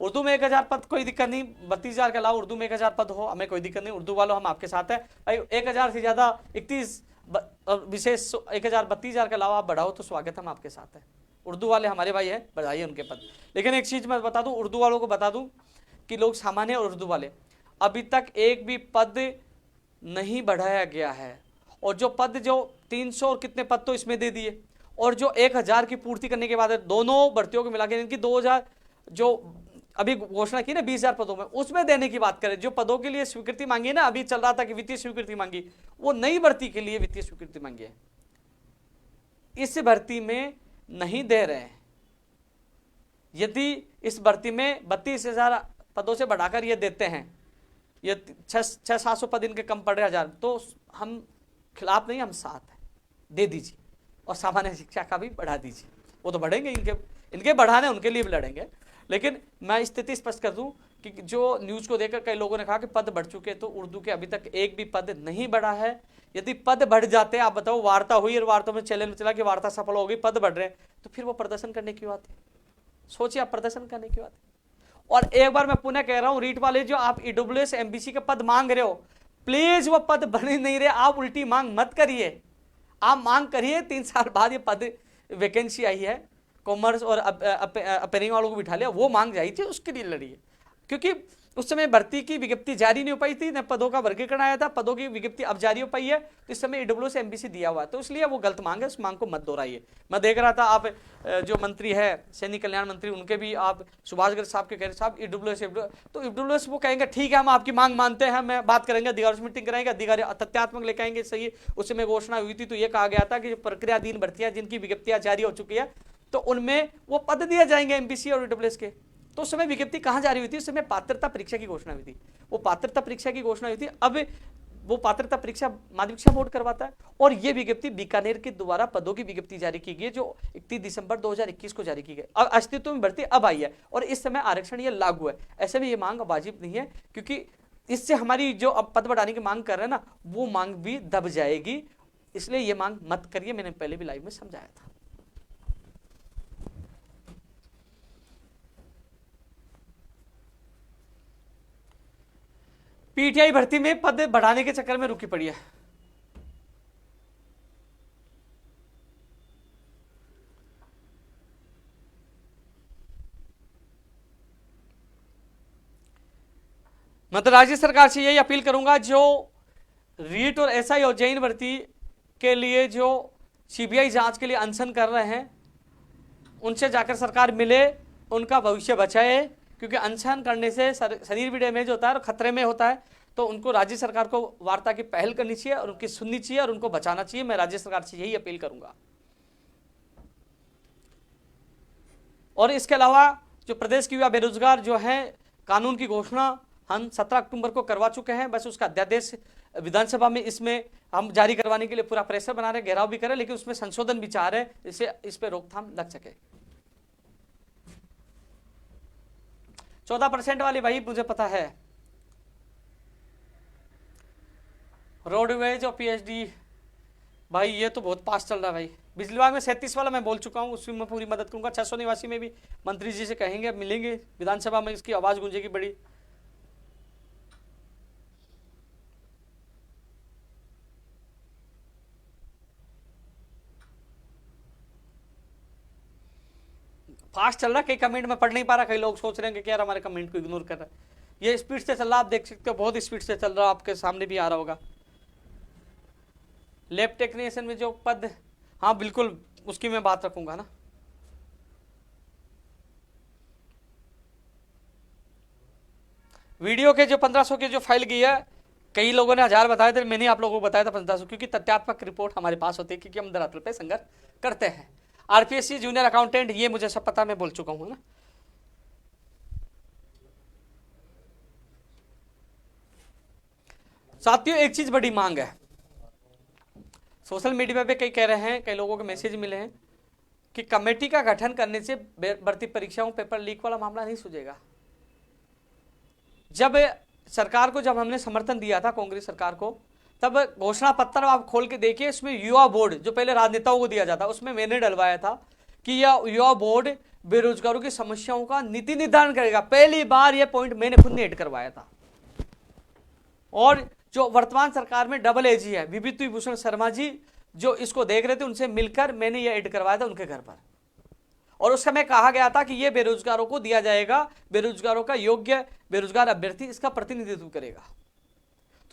उर्दू में 1000 पद, कोई दिक्कत नहीं, 32,000 के अलावा उर्दू में 1000 पद हो, हमें कोई दिक्कत नहीं। उर्दू वालों हम आपके साथ हैं भाई। 1000 से ज्यादा 31 विशेष 1000 32,000 के अलावा आप बढ़ाओ तो स्वागत, हम आपके साथ हैं। उर्दू वाले हमारे भाई हैं, बढ़ाइए उनके पद। लेकिन एक चीज मैं बता दूं, उर्दू वालों को बता दूं कि लोग सामान्य और उर्दू वाले, अभी तक एक भी पद नहीं बढ़ाया गया है। और जो पद जो 300 और कितने पद तो इसमें दे दिए, और जो 1000 की पूर्ति करने के बाद दोनों भर्तियों को मिला के इनकी 2000 जो अभी घोषणा की ना 20,000 पदों में, उसमें देने की बात करें। जो पदों के लिए स्वीकृति मांगी ना, अभी चल रहा था कि वित्तीय स्वीकृति मांगी, वो नई भर्ती के लिए वित्तीय स्वीकृति मांगी है, इस भर्ती में नहीं दे रहे हैं। यदि इस भर्ती में 32,000 पदों से बढ़ाकर ये देते हैं, ये 600-700 पद इनके कम पड़ रहे 1000, तो हम खिलाफ नहीं, हम साथ हैं, दे दीजिए। और सामान्य शिक्षा का भी बढ़ा दीजिए, वो तो बढ़ेंगे, इनके बढ़ाने उनके लिए भी लड़ेंगे। लेकिन मैं स्थिति स्पष्ट कर दूं कि जो न्यूज को देखकर कई लोगों ने कहा कि पद बढ़ चुके, तो उर्दू के अभी तक एक भी पद नहीं बढ़ा है। यदि पद बढ़ जाते, आप बताओ, वार्ता हुई और वार्ता में चैलेंज चला कि वार्ता सफल हो गई, पद बढ़ रहे हैं, तो फिर वो प्रदर्शन करने क्यों आते? सोचिए, आप प्रदर्शन करने क्यों आते? और एक बार मैं पुनः कह रहा हूं, रीट वाले जो आप EWS MBC का पद मांग रहे हो, प्लीज वो पद बन ही नहीं रहे, आप उल्टी मांग मत करिए, आप मांग करिए। 3 साल बाद ये पद वैकेंसी आई है, कॉमर्स और अपेयरिंग वालों को बिठा लिया, वो मांग जाई थी, उसके लिए लड़िए। क्योंकि उस समय भर्ती की विज्ञप्ति जारी नहीं हो पाई थी, न पदों का वर्गीकरण आया था, पदों की विज्ञप्ति अब जारी हो पाई है, तो इस समय EWS MBC दिया हुआ है, तो इसलिए वो गलत मांग है, उस मांग को मत दोहराइए। मैं देख रहा था आप जो मंत्री है, सैनिक कल्याण मंत्री, उनके भी आप सुभाष गर्ग साहब के कह रहे साहब EWS, तो EWS वो कहेंगे ठीक है, हम आपकी मांग मानते हैं, मैं बात करेंगे, अधिकारियों से मीटिंग कराएंगे, अधिकारी तथ्यात्मक लेकर आएंगे। सही, उस समय घोषणा हुई थी तो ये कहा गया था कि प्रक्रियाधीन भर्तियां जिनकी विज्ञप्तियां जारी हो चुकी है, तो उनमें वो पद दिए जाएंगे MBC और EWS के। तो उस समय विज्ञप्ति कहां जारी हुई थी? उस समय पात्रता परीक्षा की घोषणा हुई थी, वो पात्रता परीक्षा की घोषणा हुई थी। अब वो पात्रता परीक्षा माध्यमिक शिक्षा बोर्ड करवाता है। और ये विज्ञप्ति बीकानेर के द्वारा पदों की विज्ञप्ति जारी की गई है, जो 31 दिसंबर 2021 को जारी की गई। अब अस्तित्व में भर्ती अब आई है और इस समय आरक्षण ये लागू है। ऐसे में ये मांग वाजिब नहीं है, क्योंकि इससे हमारी जो अब पद बढ़ाने की मांग कर रहे हैं ना, वो मांग भी दब जाएगी। इसलिए ये मांग मत करिए, मैंने पहले भी लाइव में समझाया था। पीटीआई भर्ती में पद बढ़ाने के चक्कर में रुकी पड़ी है। मैं तो राज्य सरकार से यही अपील करूंगा, जो रीट और एसआई और जेईन भर्ती के लिए जो सीबीआई जांच के लिए अनशन कर रहे हैं, उनसे जाकर सरकार मिले, उनका भविष्य बचाए। क्योंकि अनशन करने से शरीर भी डैमेज होता है और खतरे में होता है। तो उनको राज्य सरकार को वार्ता की पहल करनी चाहिए और उनकी सुननी चाहिए और उनको बचाना चाहिए। मैं राज्य सरकार से यही अपील करूंगा। और इसके अलावा जो प्रदेश के युवा बेरोजगार जो हैं, कानून की घोषणा हम 17 अक्टूबर को करवा चुके हैं। बस उसका अध्यादेश विधानसभा में इसमें हम जारी करवाने के लिए पूरा प्रेशर बना रहे, घेराव भी करें, लेकिन उसमें संशोधन भी चाह रहे हैं, इससे इस पर रोकथाम लग सके। 14% वाली भाई मुझे पता है। रोडवेज और पीएचडी भाई ये तो बहुत पास चल रहा है भाई। बिजली विभाग में 37 वाला मैं बोल चुका हूँ, उसमें मैं पूरी मदद करूंगा। 689 में भी मंत्री जी से कहेंगे, मिलेंगे विधानसभा में, इसकी आवाज गूंजेगी बड़ी। फास्ट चल रहा है, कई कमेंट में पढ़ नहीं पा रहा, कई लोग सोच रहे हैं कि यार हमारे कमेंट को इग्नोर कर रहा है। ये स्पीड से चल रहा है, आप देख सकते हो, बहुत स्पीड से चल रहा है, आपके सामने भी आ रहा होगा। लैब टेक्नीशियन में जो पद, हाँ बिल्कुल उसकी मैं बात रखूंगा ना। वीडियो के जो 1500 के जो फाइल गई है, कई लोगों ने 1000 बताए थे, मैंने आप लोगों को बताया था 1500, क्योंकि तथ्यात्मक रिपोर्ट हमारे पास होती है, क्योंकि हम धरातल पे संघर्ष करते हैं। आरपीएससी जूनियर अकाउंटेंट, ये मुझे सब पता, मैं बोल चुका हूं ना। साथियों एक चीज बड़ी मांग है, सोशल मीडिया पे कई कह रहे हैं, कई लोगों के मैसेज मिले हैं कि कमेटी का गठन करने से भर्ती परीक्षाओं पेपर लीक वाला मामला नहीं सूझेगा। जब सरकार को, जब हमने समर्थन दिया था कांग्रेस सरकार को, तब घोषणा पत्र आप खोल के देखिए, इसमें युवा बोर्ड जो पहले राजनेताओं को दिया जाता, उसमें मैंने डलवाया था कि यह युवा बोर्ड बेरोजगारों की समस्याओं का नीति निर्धारण करेगा। पहली बार यह पॉइंट मैंने खुद ने ऐड करवाया था। और जो वर्तमान सरकार में डबल एजी है, विभूति भूषण शर्मा जी जो इसको देख रहे थे, उनसे मिलकर मैंने ये ऐड करवाया था उनके घर पर। और उस समय कहा गया था कि ये बेरोजगारों को दिया जाएगा, बेरोजगारों का योग्य बेरोजगार अभ्यर्थी इसका प्रतिनिधित्व करेगा।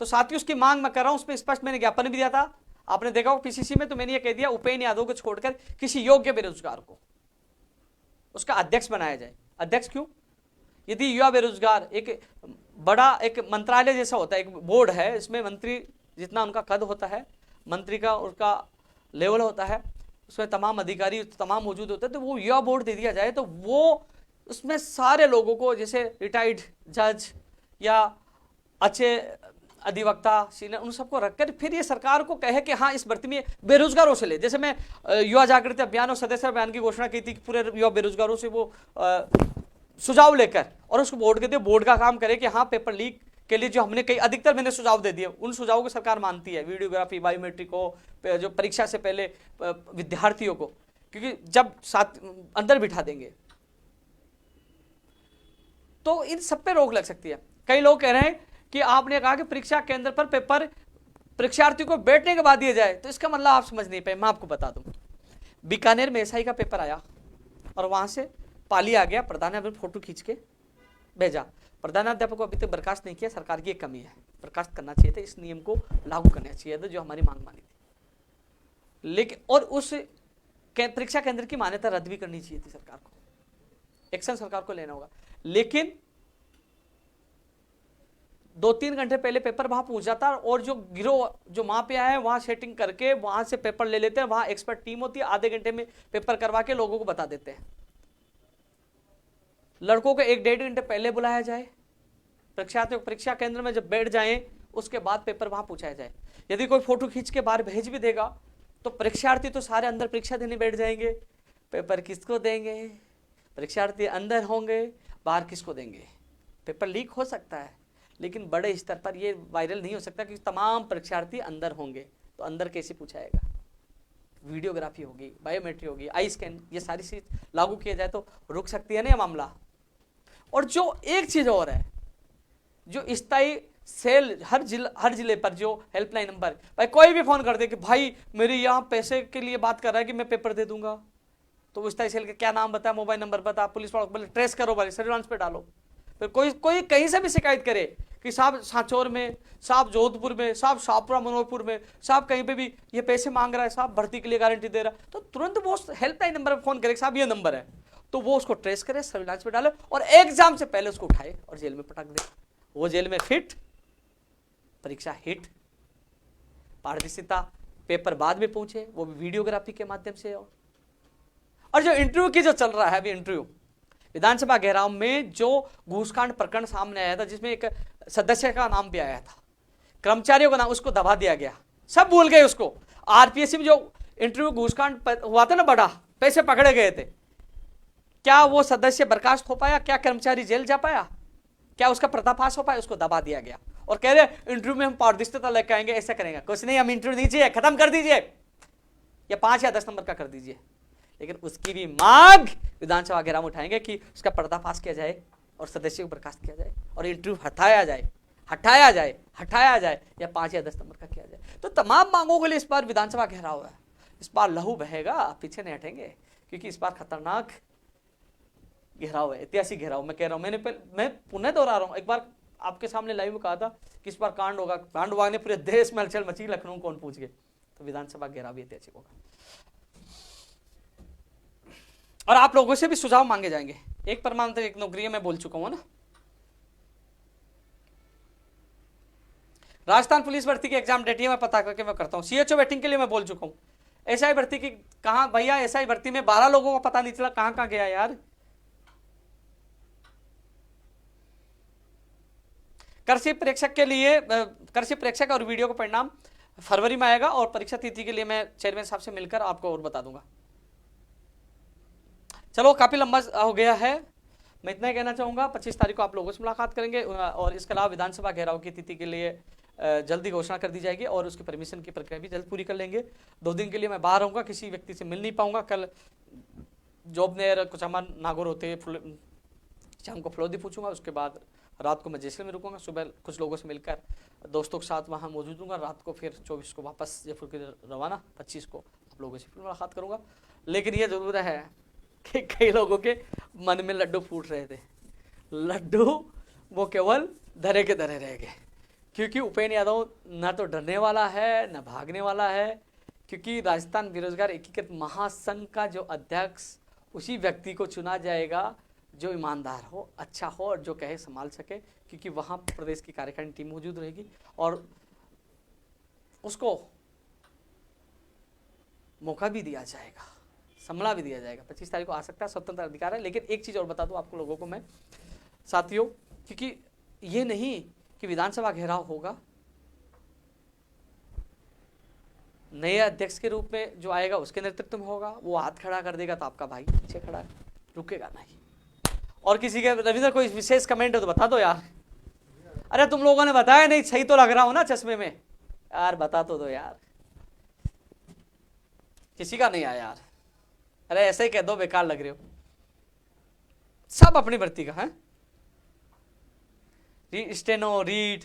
तो साथियों उसकी मांग मैं कर रहा हूं, उसमें स्पष्ट मैंने ज्ञापन भी दिया था, आपने देखा हो पीसीसी में। तो मैंने ये कह दिया उपेन्द्र यादव को छोड़कर किसी योग्य बेरोजगार को उसका अध्यक्ष बनाया जाए। अध्यक्ष क्यों? यदि युवा बेरोजगार, एक बड़ा एक मंत्रालय जैसा होता है, एक बोर्ड है, इसमें मंत्री जितना उनका कद होता है, मंत्री का उनका लेवल होता है, उसमें तमाम अधिकारी तमाम मौजूद होते हैं, तो वो युवा बोर्ड दे दिया जाए, तो वो उसमें सारे लोगों को, जैसे रिटायर्ड जज या अच्छे अधिवक्ता, सीनियर, उन सबको रखकर फिर ये सरकार को कहे कि हाँ इस भर्ती में बेरोजगारों से ले। जैसे मैं युवा जागृति अभियान और सदस्य अभियान की घोषणा की थी कि पूरे युवा बेरोजगारों से वो सुझाव लेकर और उसको बोर्ड के दिए, बोर्ड का काम करे कि हाँ पेपर लीक के लिए जो हमने कई अधिकतर मैंने सुझाव दे दिए, उन सुझावों को सरकार मानती है। वीडियोग्राफी, बायोमेट्रिक हो, जो परीक्षा से पहले विद्यार्थियों को, क्योंकि जब साथ अंदर बिठा देंगे तो इन सब पे रोक लग सकती है। कई लोग कह रहे हैं कि आपने कहा कि परीक्षा केंद्र पर पेपर परीक्षार्थियों को बैठने के बाद दिया जाए, तो इसका मतलब आप समझ नहीं पाए। मैं आपको बता दूं, बीकानेर में एसआई का पेपर आया और वहां से पाली आ गया, प्रधानाध्यापक फोटो खींच के भेजा। प्रधानाध्यापक को अभी तक बर्खास्त नहीं किया, सरकार की एक कमी है, बर्खास्त करना चाहिए था, इस नियम को लागू करना चाहिए था, जो हमारी मांग मानी थी। लेकिन और उस परीक्षा केंद्र की मान्यता रद्द भी करनी चाहिए थी सरकार को, एक्शन सरकार को लेना होगा। लेकिन 2-3 घंटे पहले पेपर वहां पहुंच जाता और जो गिरोह जो वहां पे आए वहां सेटिंग करके वहां से पेपर ले लेते हैं, वहां एक्सपर्ट टीम होती है, आधे घंटे में पेपर करवा के लोगों को बता देते हैं। लड़कों को 1-1.5 घंटे पहले बुलाया जाए, परीक्षार्थी परीक्षा केंद्र में जब बैठ जाएं उसके बाद पेपर वहां पूछाया जाए। यदि कोई फोटो खींच के बाहर भेज भी देगा तो परीक्षार्थी तो सारे अंदर परीक्षा देने बैठ जाएंगे, पेपर किसको देंगे? परीक्षार्थी अंदर होंगे, बाहर किसको देंगे? पेपर लीक हो सकता है लेकिन बड़े स्तर पर ये वायरल नहीं हो सकता क्योंकि तमाम परीक्षार्थी अंदर होंगे। तो अंदर कैसे पूछाएगा? वीडियोग्राफी होगी, बायोमेट्री होगी, आई स्कैन, ये सारी चीज लागू किया जाए तो रुक सकती है ना ये मामला। और जो एक चीज और है, जो स्थायी सेल हर जिले पर जो हेल्पलाइन नंबर, भाई कोई भी फोन कर दे कि भाई मेरे यहाँ पैसे के लिए बात कर रहा है कि मैं पेपर दे दूंगा, तो वो स्थायी सेल का क्या नाम बता, मोबाइल नंबर बता, पुलिस वालों ट्रेस करो, भाई सर्विलांस पे डालो। फिर कोई कहीं से भी शिकायत करे कि साहब सांचौर में, साहब जोधपुर में, साहब शाहपुरा मनोहरपुर में, साहब कहीं पे भी ये पैसे मांग रहा है, साहब भर्ती के लिए गारंटी दे रहा है, तो तुरंत वो हेल्पलाइन नंबर पर फोन करे साहब ये नंबर है, तो वो उसको ट्रेस करे, सर्विलांस पे डाले और एग्जाम से पहले उसको उठाए और जेल में पटक दे। वो जेल में फिट, परीक्षा हिट, पारदर्शिता, पेपर बाद में पहुंचे, वो भी वीडियोग्राफी के माध्यम से। और जो इंटरव्यू की जो चल रहा है अभी इंटरव्यू, विधानसभा घेराव में जो घूसकांड प्रकरण सामने आया था जिसमें एक सदस्य का नाम भी आया था, कर्मचारियों का नाम, उसको दबा दिया गया, सब भूल गए उसको। आरपीएससी में जो इंटरव्यू घूसकांड हुआ था ना, बड़ा पैसे पकड़े गए थे, क्या वो सदस्य बर्खास्त हो पाया? क्या कर्मचारी जेल जा पाया? क्या उसका पर्दाफाश हो पाया? उसको दबा दिया गया और कह रहे इंटरव्यू में हम पारदर्शिता लेकर आएंगे, ऐसा करेंगे। कुछ नहीं, हम इंटरव्यू नहीं चाहिए, खत्म कर दीजिए, या 5 या 10 नंबर का कर दीजिए। लेकिन उसकी भी मांग विधानसभा घेराव में उठाएंगे कि उसका पर्दाफाश किया जाए और सदस्य को बर्खास्त किया जाए और इंटरव्यू हटाया जाए या 5 या 10 नंबर का किया जाए। तो तमाम मांगों के लिए इस बार विधानसभा घेराव है, इस बार लहू बहेगा, पीछे नहीं हटेंगे क्योंकि इस बार खतरनाक घेराव है, ऐतिहासिक घेराव। मैं कह रहा हूं, मैं पुनः दोहरा रहा हूं, एक बार आपके सामने लाइव में कहा था कि इस बार कांड होगा, कांड हुआ ने पूरे देश में हलचल मची, लखनऊ कौन पूछ गए, तो विधानसभा घेराव भी ऐतिहासिक होगा। और आप लोगों से भी सुझाव मांगे जाएंगे। एक परमाणु एक नौकरी मैं बोल चुका हूं ना, राजस्थान पुलिस भर्ती की एग्जाम डेट है, मैं पता करके मैं करता हूं। सीएचओ वेटिंग के लिए मैं बोल चुका हूं। एसआई भर्ती की कहां भैया, एसआई भर्ती में 12 लोगों का पता नहीं चला कहां गया यार। कृषि परीक्षक के लिए, कृषि परीक्षक और वीडियो का परिणाम फरवरी में आएगा और परीक्षा तिथि के लिए मैं चेयरमैन साहब से मिलकर आपको और बता दूंगा। चलो काफी लंबा हो गया है, मैं इतना ही कहना चाहूंगा। 25 तारीख को आप लोगों से मुलाकात करेंगे और इसके अलावा विधानसभा घेराव की तिथि के लिए जल्दी घोषणा कर दी जाएगी और उसकी परमिशन की प्रक्रिया भी जल्द पूरी कर लेंगे। 2 दिन के लिए मैं बाहर रहूंगा, किसी व्यक्ति से मिल नहीं पाऊंगा। कल जोबनेर कुछ अमन नागौर होते शाम को फलोदी पूछूंगा, उसके बाद रात को मैं जैसलमेर में रुकूंगा, सुबह कुछ लोगों से मिलकर दोस्तों के साथ वहाँ मौजूद हूँगा, रात को फिर 24 को वापस जयपुर के रवाना, 25 को आप लोगों से फिर मुलाकात करूँगा। लेकिन ये जरूर है कि कई लोगों के मन में लड्डू फूट रहे थे, लड्डू वो केवल धरे के धरे रह गए, क्योंकि उपेंद्र यादव ना तो डरने वाला है न भागने वाला है, क्योंकि राजस्थान बेरोजगार एकीकृत महासंघ का जो अध्यक्ष उसी व्यक्ति को चुना जाएगा जो ईमानदार हो, अच्छा हो और जो कहे संभाल सके, क्योंकि वहाँ प्रदेश की कार्यकारिणी टीम मौजूद रहेगी और उसको मौका भी दिया जाएगा, संभला भी दिया जाएगा। 25 तारीख को आ सकता है, स्वतंत्र अधिकार है। लेकिन एक चीज़ और बता दूं आपको लोगों को मैं साथियों, क्योंकि ये नहीं कि विधानसभा घेराव होगा, नए अध्यक्ष के रूप में जो आएगा उसके नेतृत्व में होगा, वो हाथ खड़ा कर देगा तो आपका भाई पीछे खड़ा है, रुकेगा नहीं। और किसी के रविंद्र कोई विशेष कमेंट हो तो बता दो यार। अरे तुम लोगों ने बताया नहीं, सही तो लग रहा हूं ना चश्मे में यार, बता तो दो यार। किसी का नहीं आया यार, अरे ऐसे ही कह दो बेकार लग रहे हो। सब अपनी भर्ती का है, स्टेनो रीड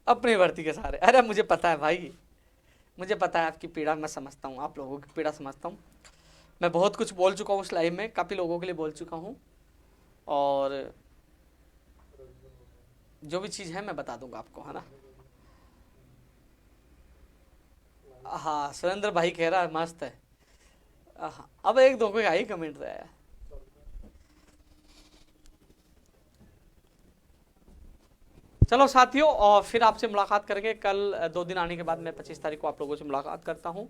अपनी भर्ती के सारे। अरे मुझे पता है भाई, मुझे पता है आपकी पीड़ा, मैं समझता हूँ, आप लोगों की पीड़ा समझता हूँ। मैं बहुत कुछ बोल चुका हूँ उस लाइव में, काफ़ी लोगों के लिए बोल चुका हूँ और जो भी चीज़ है मैं बता दूंगा आपको, है ना। हाँ सुरेंद्र भाई कह रहा है मस्त है। अब एक दो कोई आई कमेंट रहा है। चलो साथियों, और फिर आपसे मुलाकात करेंगे कल। 2 दिन आने के बाद मैं 25 तारीख को आप लोगों से मुलाकात करता हूँ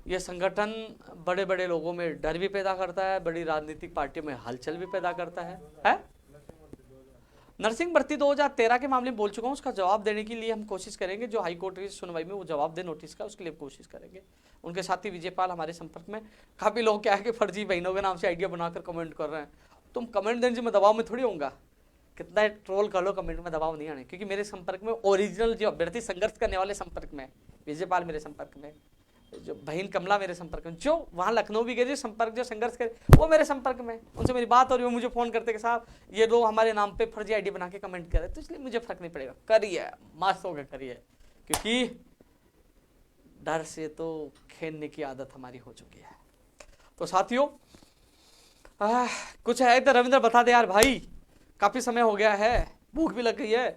ये संगठन बड़े बड़े लोगों में डर भी पैदा करता है, बड़ी राजनीतिक पार्टियों में हलचल भी पैदा करता है? नर्सिंग भर्ती 2013 के मामले में बोल चुका हूँ, उसका जवाब देने के लिए हम कोशिश करेंगे। जो हाई कोर्ट की सुनवाई में वो जवाब दे नोटिस का, उसके लिए कोशिश करेंगे। उनके साथी विजयपाल हमारे संपर्क में। काफ़ी लोग क्या है कि फर्जी बहनों के नाम से आइडिया बनाकर कमेंट कर रहे हैं। तुम कमेंट देने से मैं दबाव में थोड़ी होऊंगा, कितना ट्रोल कर लो, कमेंट में दबाव नहीं आने, क्योंकि मेरे संपर्क में ओरिजिनल जो अभ्यर्थी संघर्ष करने वाले संपर्क में, विजयपाल मेरे संपर्क में, जो बहन कमला मेरे संपर्क में, जो वहाँ लखनऊ भी गए जो संपर्क जो संघर्ष करे वो मेरे संपर्क में, उनसे मेरी बात हो रही है, वो मुझे फोन करते कि साहब ये लोग हमारे नाम पे फर्जी आईडी बना के कमेंट कर रहे हैं, तो इसलिए मुझे फर्क नहीं पड़ेगा, करिए मस्त होकर करिए, क्योंकि डर से तो खेलने की आदत हमारी हो चुकी है। तो साथियों कुछ है तो रविंद्र बता दे यार भाई, काफी समय हो गया है, भूख भी लग गई है।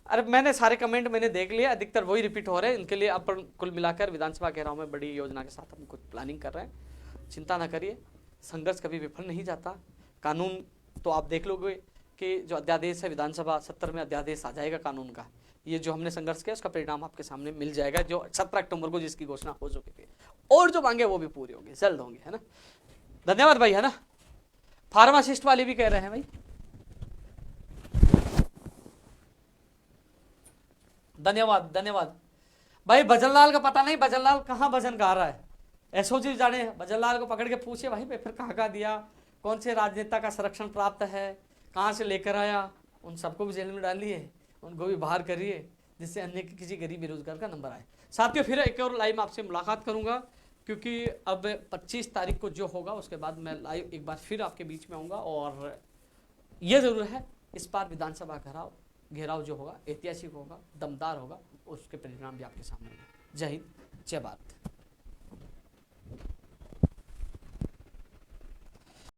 अरे मैंने सारे कमेंट मैंने देख लिया, अधिकतर वही रिपीट हो रहे हैं। इनके लिए अपन कुल मिलाकर विधानसभा घेराव में बड़ी योजना के साथ हम कुछ प्लानिंग कर रहे हैं, चिंता ना करिए। संघर्ष कभी विफल नहीं जाता। कानून तो आप देख लोगे कि जो अध्यादेश है विधानसभा 70 में अध्यादेश आ जाएगा कानून का, ये जो हमने संघर्ष किया उसका परिणाम आपके सामने मिल जाएगा, जो 17 अक्टूबर को जिसकी घोषणा हो चुकी है, और जो मांगे वो भी पूरी होंगे, जल्द होंगे, है ना। धन्यवाद भाई, है ना। फार्मासिस्ट वाले भी कह रहे हैं भाई, धन्यवाद धन्यवाद भाई। भजनलाल का पता नहीं, भजनलाल कहाँ भजन गा रहा है, एसओजी जाने। भजनलाल को पकड़ के पूछे भाई पेपर कहाँ का दिया, कौन से राजनेता का संरक्षण प्राप्त है, कहाँ से लेकर आया, उन सबको भी जेल में डालिए, उनको भी बाहर करिए, जिससे अन्य किसी गरीब बेरोजगार का नंबर आए। साथियों फिर एक और लाइव में आपसे मुलाकात करूंगा, क्योंकि अब 25 तारीख को जो होगा उसके बाद मैं लाइव एक बार फिर आपके बीच में आऊँगा। और ये जरूर है इस बार विधानसभा घेराव जो होगा ऐतिहासिक होगा, दमदार होगा, उसके परिणाम भी आपके सामने होंगे। जय हिंद, जय भारत।